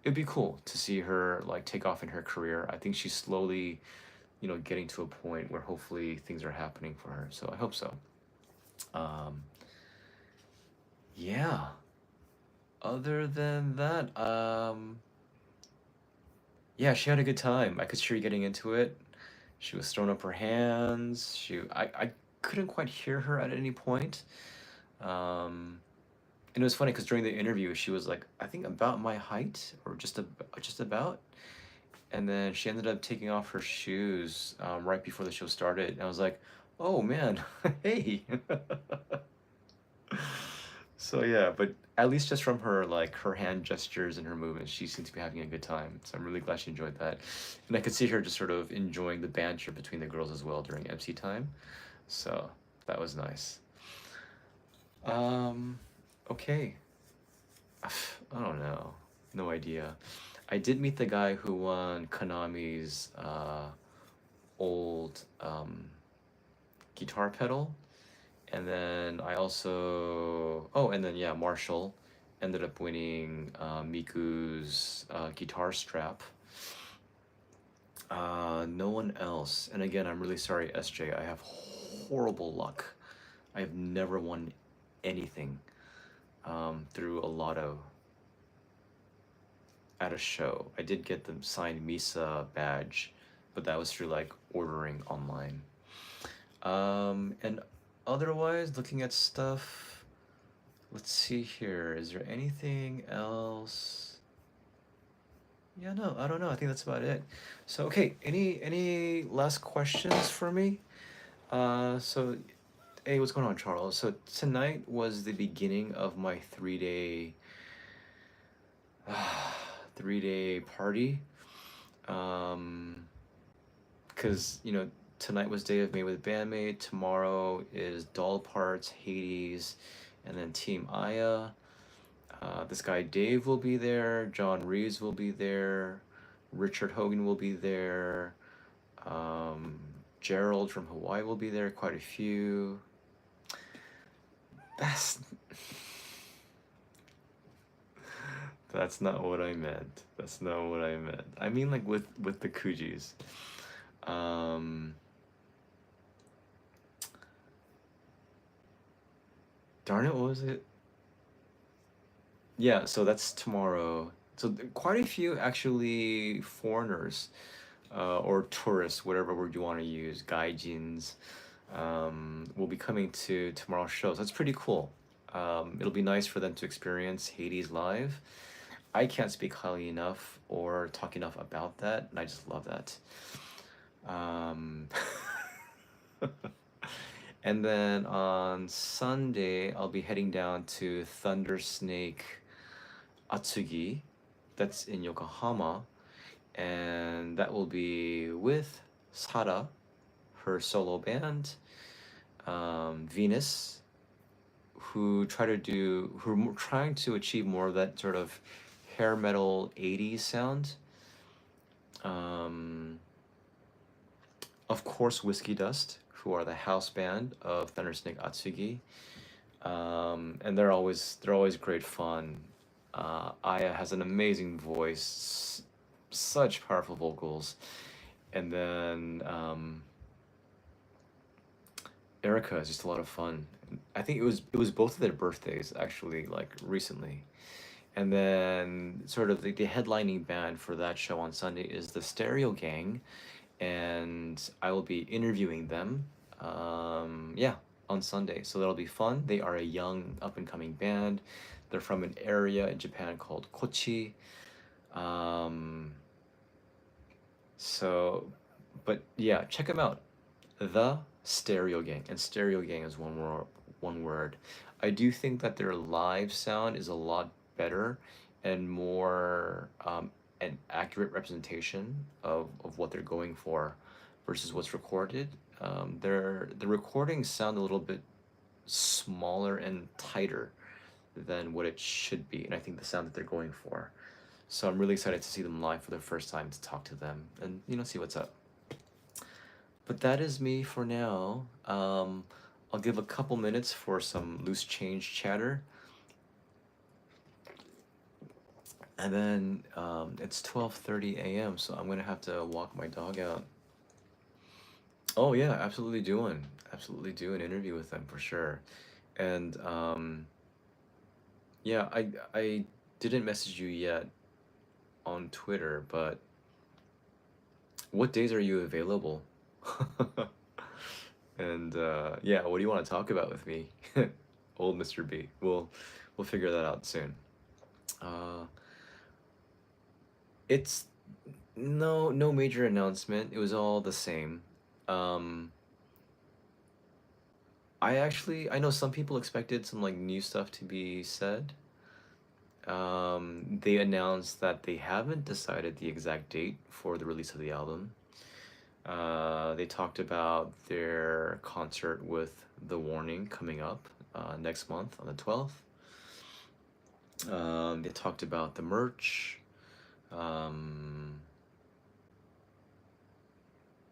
it'd be cool to see her like take off in her career. I think she's slowly, getting to a point where hopefully things are happening for her. So I hope so. Um, yeah. Other than that, yeah, she had a good time. I could see her getting into it. She was throwing up her hands. I couldn't quite hear her at any point. Um, and it was funny because during the interview, she was like, I think about my height or just about. And then she ended up taking off her shoes right before the show started. And I was like, oh man, hey. So yeah, but at least just from her like her hand gestures and her movements, she seems to be having a good time. So I'm really glad she enjoyed that, and I could see her just sort of enjoying the banter between the girls as well during MC time. So that was nice. Um, okay. I don't know. No idea. I did meet the guy who won Konami's old guitar pedal. And then I also, oh, and then yeah, Marshall ended up winning Miku's guitar strap. No one else. And again, I'm really sorry, SJ. I have horrible luck. I have never won anything through a lotto at a show. I did get the signed Misa badge, but that was through like ordering online. And otherwise, looking at stuff, let's see here. Is there anything else? Yeah, no, I don't know. I think that's about it. So, okay, any last questions for me? So, hey, what's going on, Charles? So tonight was the beginning of my 3 day 3 day party. Because tonight was day of Maid with Bandmate. Tomorrow is Doll Parts, Hades, and then Team Aya. This guy Dave will be there. John Reeves will be there. Richard Hogan will be there. Gerald from Hawaii will be there. Quite a few. That's that's not what I meant. That's not what I meant. I mean like with the Kujis. Darn it, what was it? Yeah, so that's tomorrow. So quite a few actually foreigners or tourists, whatever word you want to use, gaijins, will be coming to tomorrow's show. So that's pretty cool. It'll be nice for them to experience Hades live. I can't speak highly enough or talk enough about that, and I just love that. Um, and then on Sunday, I'll be heading down to Thunder Snake Atsugi, that's in Yokohama, and that will be with Sara, her solo band, Venus, who are trying to achieve more of that sort of hair metal 80s sound. Of course, Whiskey Dust, who are the house band of Thundersnake Atsugi, and they're always great fun. Aya has an amazing voice, such powerful vocals, and then Erica is just a lot of fun. I think it was both of their birthdays actually, like recently. And then sort of the headlining band for that show on Sunday is the Stereo Gang, and I will be interviewing them. Yeah, on Sunday, so that'll be fun. They are a young up and coming band. They're from an area in Japan called Kochi. Um, so, but yeah, check them out. The Stereo Gang, and Stereo Gang is one word. I do think that their live sound is a lot better and more an accurate representation of what they're going for versus what's recorded. The recordings sound a little bit smaller and tighter than what it should be, and I think the sound that they're going for. So I'm really excited to see them live for the first time, to talk to them and see what's up. But that is me for now. I'll give a couple minutes for some loose change chatter. And then it's 12:30 a.m., so I'm gonna have to walk my dog out. Oh yeah, absolutely do an interview with them for sure. And yeah, I didn't message you yet on Twitter, but what days are you available? And yeah, what do you want to talk about with me, old Mr. B? We'll figure that out soon. Uh, it's no major announcement. It was all the same. Um, I know some people expected some like new stuff to be said. They announced that they haven't decided the exact date for the release of the album. They talked about their concert with The Warning coming up next month on the 12th. They talked about the merch. Um,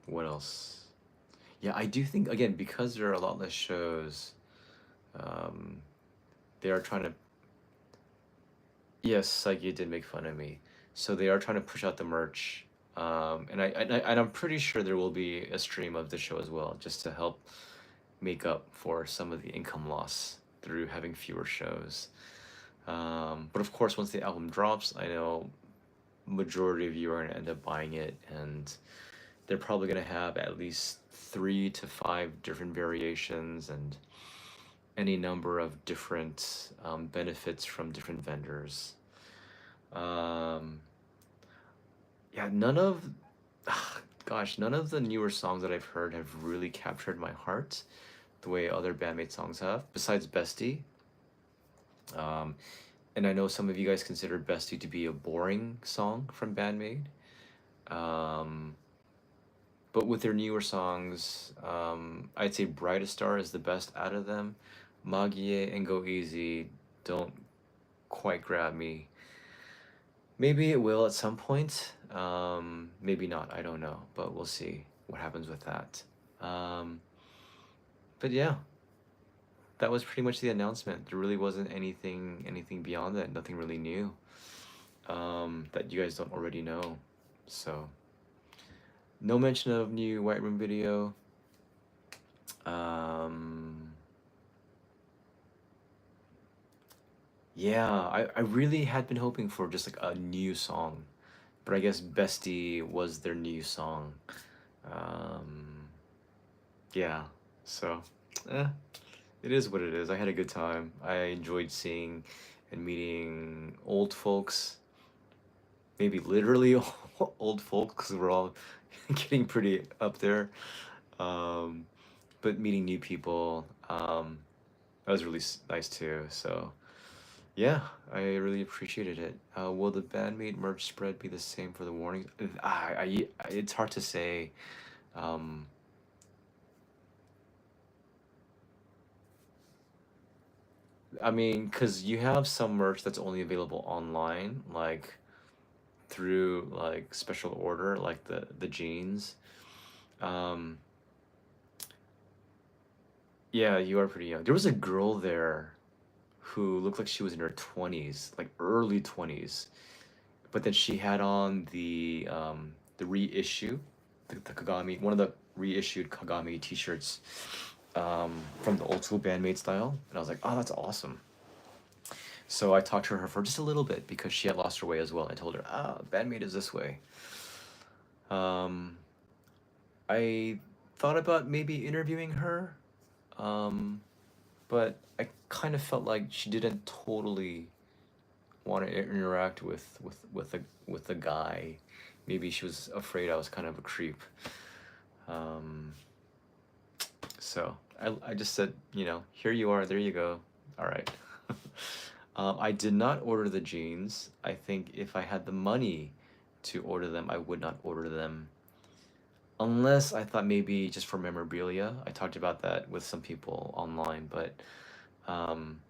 what else? Yeah, I do think, again, because there are a lot less shows, um, they are trying to. Yes, Psyche did make fun of me. So they are trying to push out the merch. And I'm pretty sure there will be a stream of the show as well, just to help make up for some of the income loss through having fewer shows. But of course, once the album drops, I know majority of you are gonna end up buying it, and they're probably gonna have at least 3 to 5 different variations and any number of different benefits from different vendors. Um, yeah, none of the newer songs that I've heard have really captured my heart the way other bandmate songs have, besides Bestie. Um, and I know some of you guys consider Bestie to be a boring song from Bandmade. Um, but with their newer songs, I'd say Brightest Star is the best out of them. Magie and Go Easy don't quite grab me. Maybe it will at some point. Maybe not. I don't know, but we'll see what happens with that. Um, but yeah, that was pretty much the announcement. There really wasn't anything beyond that. Nothing really new that you guys don't already know. So no mention of new White Room video. Um, yeah, I really had been hoping for just like a new song, but I guess Bestie was their new song. Um, yeah, so eh, it is what it is. I had a good time. I enjoyed seeing and meeting old folks, maybe literally old folks, because we're all getting pretty up there. Um, but meeting new people, that was really nice too. So yeah, I really appreciated it. Will the bandmate merch spread be the same for the warnings? It's hard to say. Um, I mean, because you have some merch that's only available online, like through like special order, like the jeans. Um, yeah, you are pretty young. There was a girl there who looked like she was in her 20s, like early 20s, but then she had on the reissue, the Kagami, one of the reissued Kagami t-shirts from the old school bandmate style, and I was like, oh, that's awesome. So I talked to her for just a little bit because she had lost her way as well. I told her, bandmate is this way. Um, I thought about maybe interviewing her, um, but I kind of felt like she didn't totally want to interact with the guy. Maybe she was afraid I was kind of a creep. Um, so I just said, here you are, there you go. All right. I did not order the jeans. I think if I had the money to order them, I would not order them. Unless I thought maybe just for memorabilia. I talked about that with some people online, but um,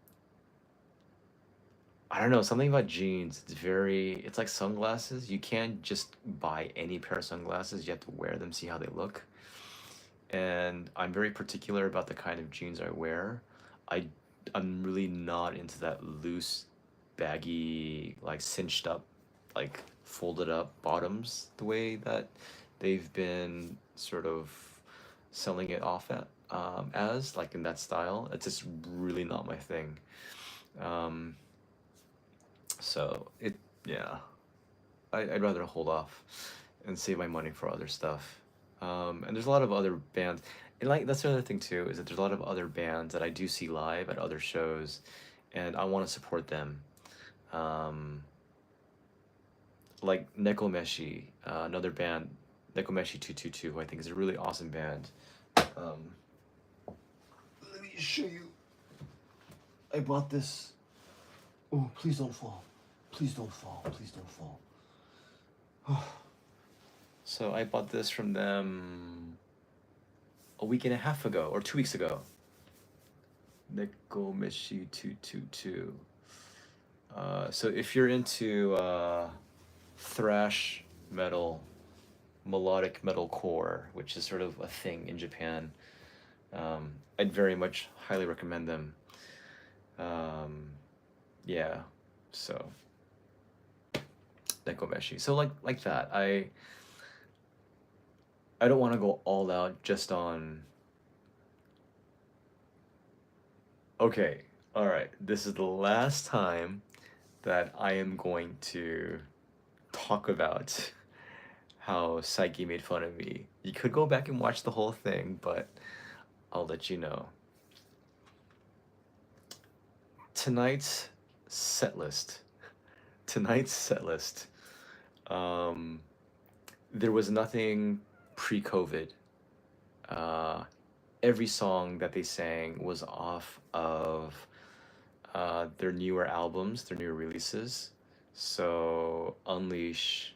I don't know, something about jeans. It's like sunglasses. You can't just buy any pair of sunglasses. You have to wear them, see how they look. And I'm very particular about the kind of jeans I wear. I I'm really not into that loose baggy, like cinched up, like folded up bottoms the way that they've been sort of selling it off at, as like in that style. It's just really not my thing. Um, so it, yeah, I'd rather hold off and save my money for other stuff. And there's a lot of other bands, and like that's the other thing too, is that there's a lot of other bands that I do see live at other shows, and I want to support them. Um, like Nekomeshi, another band, Nekomeshi 222, who I think is a really awesome band. Um, let me show you. I bought this. Oh, please don't fall. Please don't fall. Please don't fall. So I bought this from them a week and a half ago, or 2 weeks ago. Nekomeshi 222. So if you're into thrash metal, melodic metalcore, which is sort of a thing in Japan, I'd very much highly recommend them. Yeah, so Nekomeshi. So like that. I don't want to go all out just on. Okay, all right. This is the last time that I am going to talk about how Psyche made fun of me. You could go back and watch the whole thing, but I'll let you know. Tonight's set list. Tonight's set list. There was nothing pre-COVID. Every song that they sang was off of their newer albums, their newer releases. So Unleash,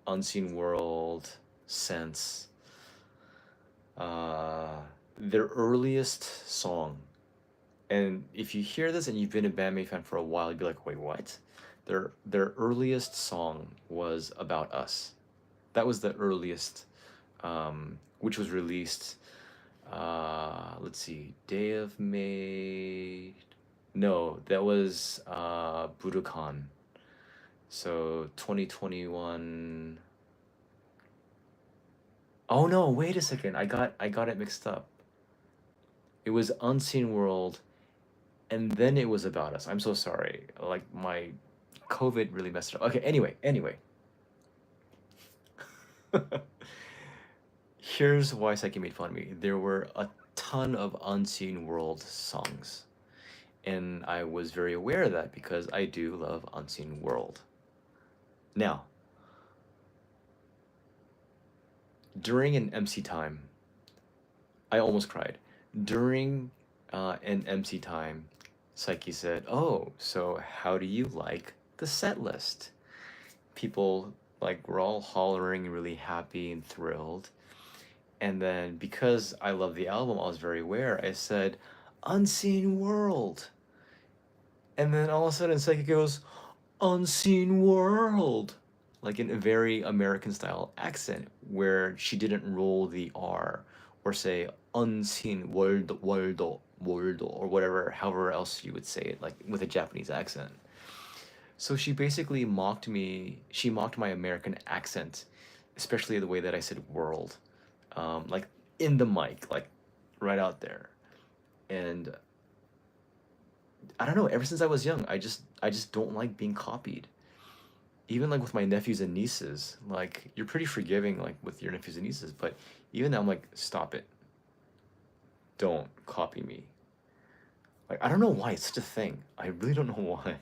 Unseen World, Sense. Their earliest song, and if you hear this and you've been a Band Maid fan for a while, you'd be like, wait, what? Their earliest song was About Us. That was the earliest, which was released, let's see, Day of Maid. No, that was Budokan. So 2021. Oh no, wait a second. I got it mixed up. It was Unseen World, and then it was About Us. I'm so sorry. Like my COVID really messed it up. Okay, anyway. Here's why Psyche made fun of me. There were a ton of Unseen World songs. And I was very aware of that because I do love Unseen World. Now, during an MC time, I almost cried. During an MC time, Psyche said, "Oh, so how do you like the set list?" People like were all hollering, really happy and thrilled. And then because I love the album, I was very aware. I said, "Unseen World." And then all of a sudden, Psyche goes, "Unseen World," like in a very American style accent where she didn't roll the R or say unseen world, worldo, worldo, or whatever, however else you would say it, like with a Japanese accent. So she basically mocked me. She mocked my American accent, especially the way that I said world, like in the mic, like right out there. And I don't know, ever since I was young, I just don't like being copied. Even like with my nephews and nieces, like you're pretty forgiving like with your nephews and nieces, but even now I'm like, stop it. Don't copy me. Like I don't know why it's such a thing. I really don't know why.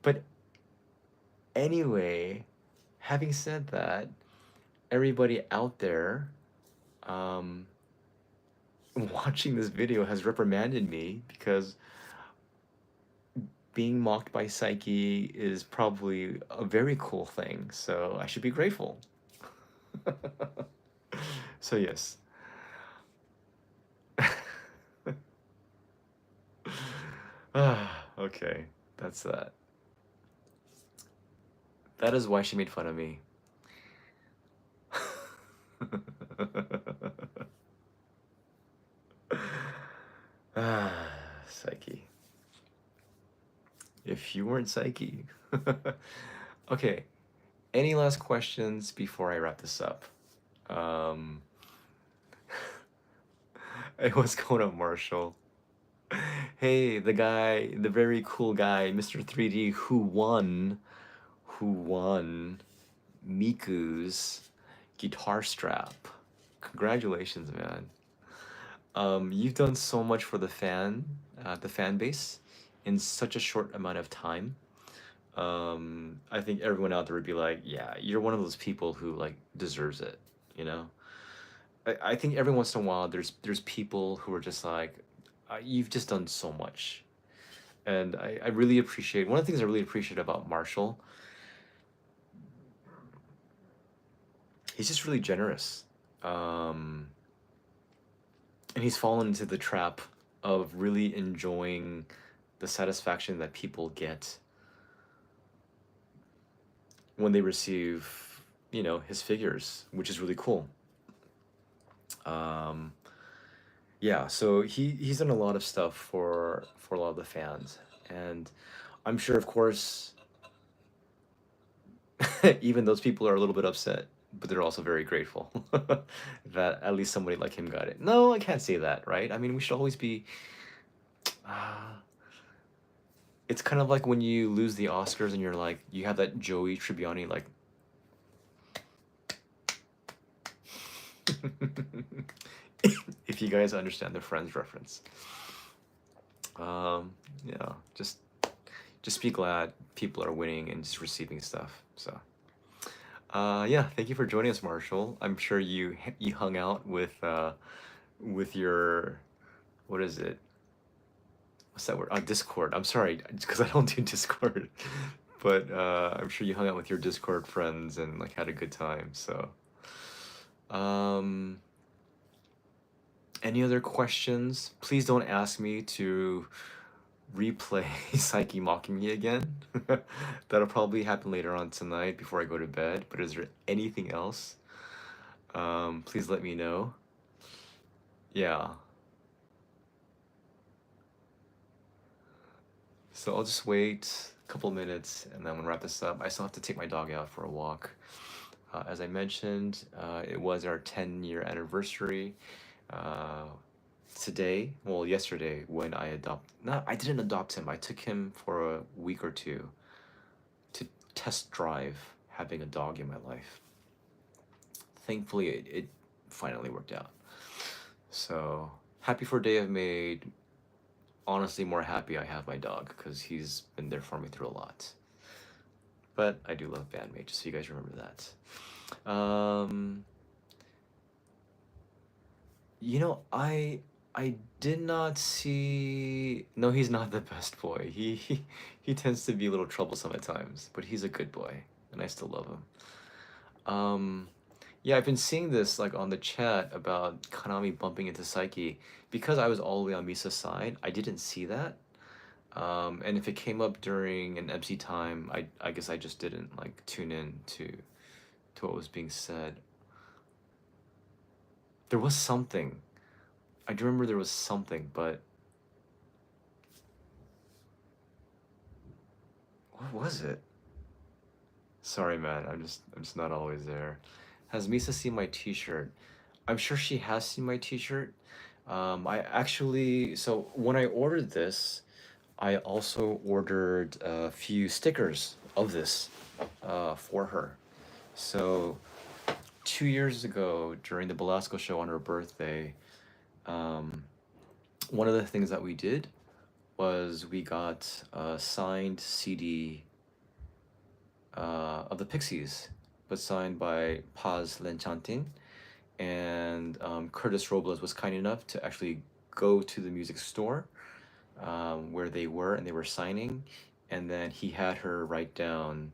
But anyway, having said that, everybody out there watching this video has reprimanded me because being mocked by Psyche is probably a very cool thing, so I should be grateful. So yes. Okay, that's that. That is why she made fun of me. Ah, Psyche. If you weren't Psyche. Okay. Any last questions before I wrap this up? Um, hey, what's going on, Marshall? Hey, the guy, the very cool guy, Mr. 3D, who won Miku's guitar strap. Congratulations, man. You've done so much for the fan base, in such a short amount of time. I think everyone out there would be like, yeah, you're one of those people who like deserves it, you know? I think every once in a while there's people who are just like, you've just done so much. And I really appreciate, one of the things I really appreciate about Marshall, he's just really generous. Um, and he's fallen into the trap of really enjoying the satisfaction that people get when they receive, his figures, which is really cool. Um, yeah, so he's done a lot of stuff for a lot of the fans, and I'm sure, of course, even those people are a little bit upset, but they're also very grateful that at least somebody like him got it. No, I can't say that, right? I mean, we should always be. Uh, it's kind of like when you lose the Oscars and you're like, you have that Joey Tribbiani like. If you guys understand the Friends reference, yeah, just be glad people are winning and just receiving stuff. So, yeah, thank you for joining us, Marshall. I'm sure you hung out with your, what is it? What's that word? Discord. I'm sorry, because I don't do Discord, but I'm sure you hung out with your Discord friends and like had a good time. So, um, any other questions? Please don't ask me to replay Psyche mocking me again. That'll probably happen later on tonight before I go to bed. But is there anything else? Please let me know. Yeah. So I'll just wait a couple minutes and then we'll wrap this up. I still have to take my dog out for a walk. As I mentioned, it was our 10-year anniversary. Uh, Today, well, yesterday, when I didn't adopt him. I took him for a week or two to test drive having a dog in my life. Thankfully, it finally worked out. So happy for Day of Maid. Honestly, more happy I have my dog because he's been there for me through a lot. But I do love Bandmate, just so you guys remember that. I did not see. No, he's not the best boy. He tends to be a little troublesome at times, but he's a good boy, and I still love him. Um, yeah, I've been seeing this like on the chat about Kanami bumping into Psyche. Because I was all the way on Misa's side, I didn't see that. And if it came up during an MC time, I guess I just didn't like tune in to what was being said. There was something. I do remember there was something, but what was it? Sorry, man. I'm just not always there. Has Misa seen my T-shirt? I'm sure she has seen my T-shirt. I actually, so when I ordered this, I also ordered a few stickers of this for her. So 2 years ago, during the Belasco show on her birthday, um, one of the things that we did was we got a signed CD of the Pixies, but signed by Paz Lenchantin. And Curtis Robles was kind enough to actually go to the music store where they were and they were signing. And then he had her write down,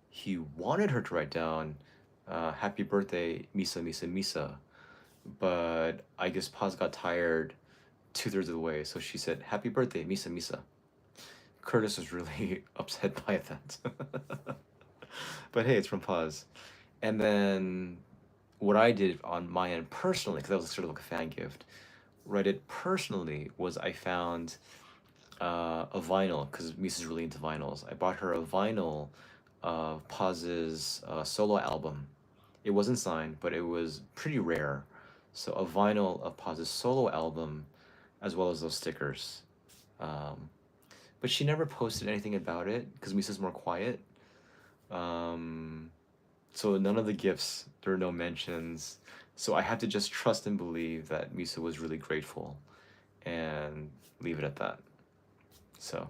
he wanted her to write down, Happy Birthday, Misa, Misa, Misa. But I guess Paz got tired 2/3 of the way, so she said, Happy Birthday, Misa, Misa. Curtis was really upset by that. But hey, it's from Paz. And then what I did on my end personally, because that was sort of like a fan gift, read it personally was I found a vinyl, because Misa's really into vinyls. I bought her a vinyl of Paz's solo album. It wasn't signed, but it was pretty rare. So a vinyl of Paz's solo album, as well as those stickers. Um, but she never posted anything about it because Misa's more quiet. Um, so none of the gifts, there are no mentions. So I had to just trust and believe that Misa was really grateful and leave it at that. So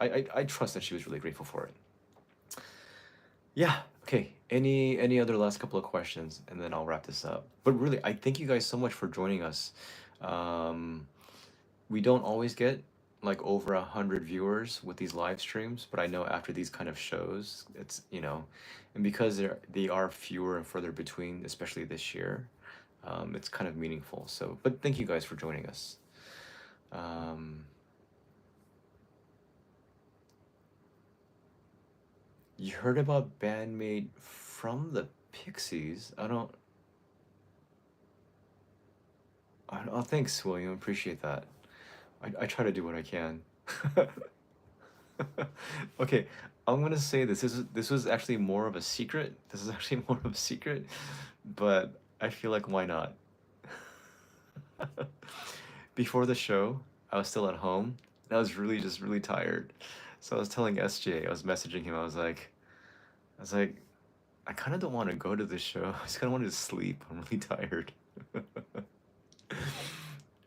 I trust that she was really grateful for it. Yeah. Okay. Any other last couple of questions, and then I'll wrap this up. But really, I thank you guys so much for joining us. Um, we don't always get like over 100 viewers with these live streams, but I know after these kind of shows, it's, and because they are fewer and further between, especially this year, it's kind of meaningful. So, but thank you guys for joining us. Um, you heard about Bandmate from the Pixies? Oh, thanks, William. Appreciate that. I try to do what I can. Okay, I'm gonna say this was actually more of a secret. This is actually more of a secret, but I feel like why not? Before the show, I was still at home, and I was really just really tired. So I was telling SJ, I was messaging him, I was like, I kind of don't want to go to this show. I just kind of wanted to sleep. I'm really tired.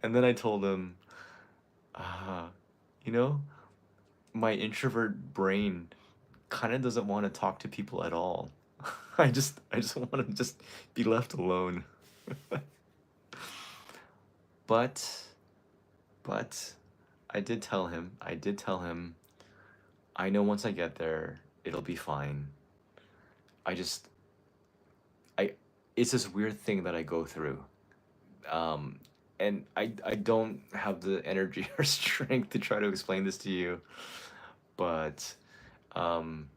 And then I told him, uh, you know, my introvert brain kind of doesn't want to talk to people at all. I just want to just be left alone. But but I did tell him I know once I get there it'll be fine. I just I it's this weird thing that I go through. Um and I don't have the energy or strength to try to explain this to you, but um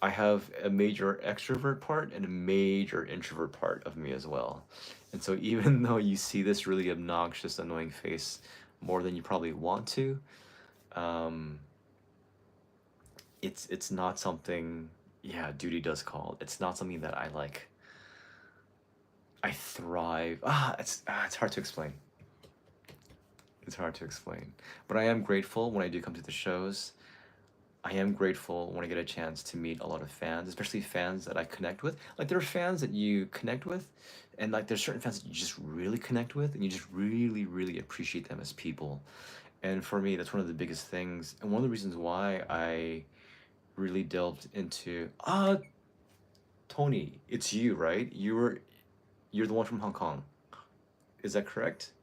I have a major extrovert part and a major introvert part of me as well. And so even though you see this really obnoxious, annoying face more than you probably want to, um, it's not something, yeah, duty does call. It's not something that I thrive. It's hard to explain. It's hard to explain. But I am grateful when I do come to the shows. I am grateful when I get a chance to meet a lot of fans, especially fans that I connect with. Like there are fans that you connect with, and like there's certain fans that you just really connect with, and you just really, really appreciate them as people. And for me, that's one of the biggest things, and one of the reasons why I really delved into Tony, it's you, right? You're the one from Hong Kong. Is that correct?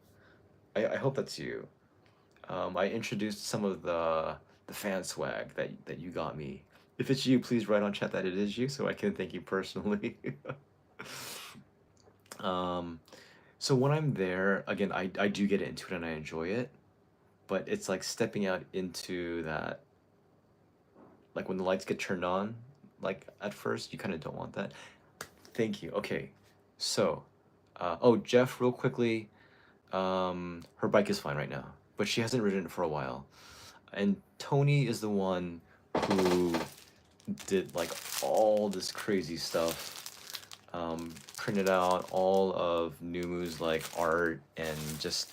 I hope that's you. I introduced some of the fan swag that you got me. If it's you, please write on chat that it is you, so I can thank you personally. um, so when I'm there, again, I do get into it and I enjoy it, but it's like stepping out into that, like when the lights get turned on, like at first you kind of don't want that. Thank you. Okay, so, oh, Jeff, real quickly, her bike is fine right now, but she hasn't ridden it for a while. And Tony is the one who did like all this crazy stuff. Printed out all of Numu's like art, and just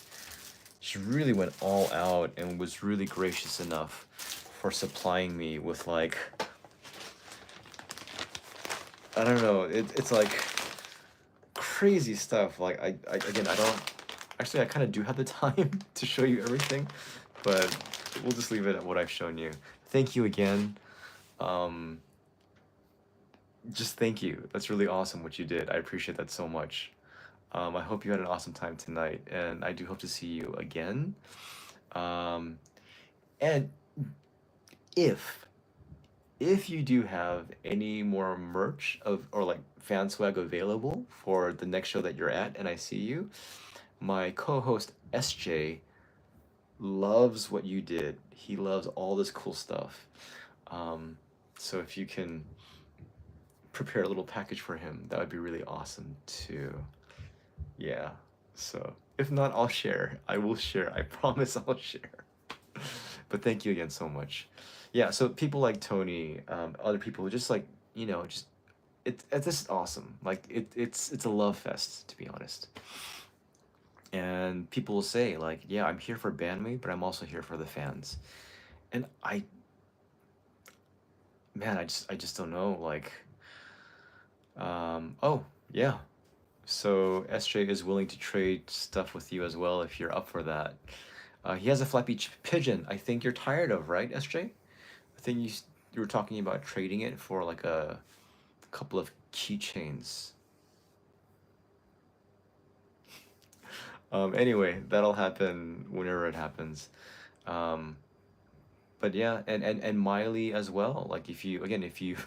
she really went all out and was really gracious enough for supplying me with like, I don't know, it's like crazy stuff. Like I don't actually, I kind of do have the time to show you everything, but we'll just leave it at what I've shown you. Thank you again. Um, just thank you. That's really awesome what you did. I appreciate that so much. I hope you had an awesome time tonight, and I do hope to see you again. Um, and if if you do have any more merch of or like fan swag available for the next show that you're at, and I see you, my co-host SJ loves what you did. He loves all this cool stuff. Um, so if you can prepare a little package for him, that would be really awesome too. Yeah. So If not, I'll share. I will share. I promise I'll share. But thank you again so much. Yeah, so people like Tony, other people who just like, just it's just awesome. Like it's a love fest, to be honest. And people will say like, yeah, I'm here for bandmate, but I'm also here for the fans. And man, I just don't know. Like, oh yeah. So SJ is willing to trade stuff with you as well if you're up for that. He has a flappy pigeon. I think you're tired of, right, SJ? I think you were talking about trading it for like a couple of keychains. Anyway, that'll happen whenever it happens. Um, but yeah, and Miley as well. Like if you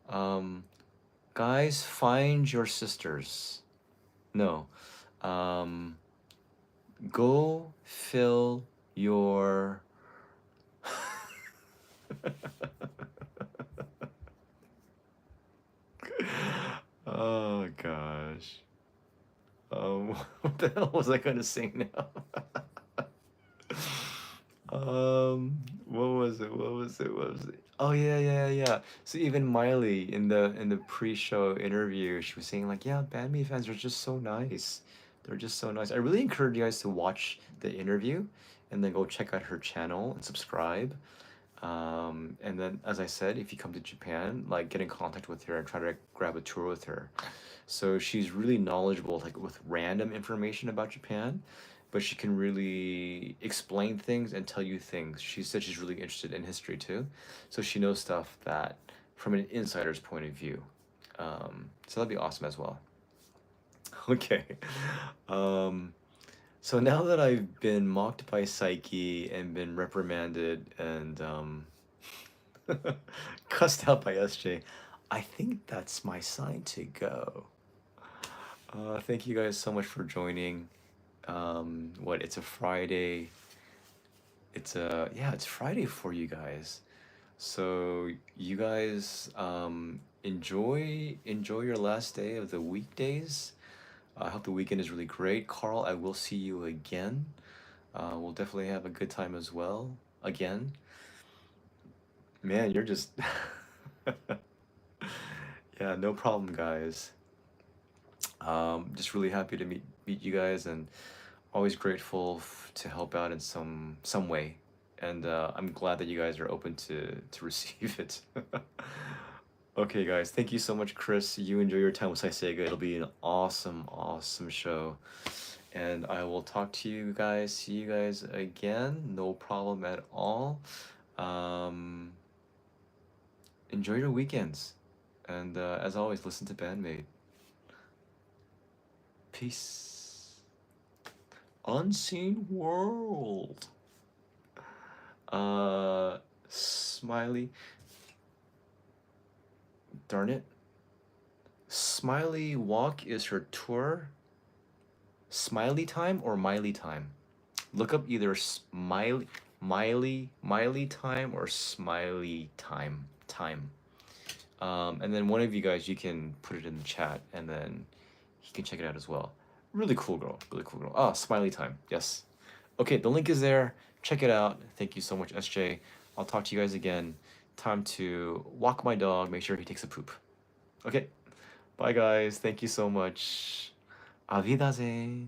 um, guys, find your sisters. No. Um, go fill your oh gosh. What the hell was I gonna sing now? What was it? What was it? What was it? Oh yeah, yeah, yeah. So even Miley in the pre-show interview, she was saying like, yeah, Bandmate fans are just so nice. They're just so nice. I really encourage you guys to watch the interview and then go check out her channel and subscribe. And then, as I said, if you come to Japan, like get in contact with her and try to grab a tour with her. So she's really knowledgeable, like with random information about Japan, but she can really explain things and tell you things. She said she's really interested in history too, so she knows stuff that from an insider's point of view. So that'd be awesome as well. Okay. Um, so now that I've been mocked by Psyche and been reprimanded and cussed out by SJ, I think that's my sign to go. Thank you guys so much for joining. It's a Friday. It's Friday for you guys. So you guys enjoy your last day of the weekdays. I hope the weekend is really great. Carl, I will see you again. We'll definitely have a good time as well. Again. Man, you're just yeah, no problem, guys. Just really happy to meet you guys and always grateful to help out in some way. And I'm glad that you guys are open to receive it. Okay, guys, thank you so much, Chris. You enjoy your time with Saiseiga. It'll be an awesome, awesome show. And I will talk to you guys, see you guys again. No problem at all. Um, Enjoy your weekends. And as always, listen to Bandmate. Peace. Unseen World. Smiley. Darn it. Smiley Walk is her tour. Smiley Time or Miley Time? Look up either Miley Time or Smiley Time. And then one of you guys, you can put it in the chat, and then he can check it out as well. Really cool girl. Really cool girl. Ah, Smiley Time. Yes. Okay, the link is there. Check it out. Thank you so much, SJ. I'll talk to you guys again. Time to walk my dog. Make sure he takes a poop. Okay. Bye, guys. Thank you so much. Avidazen.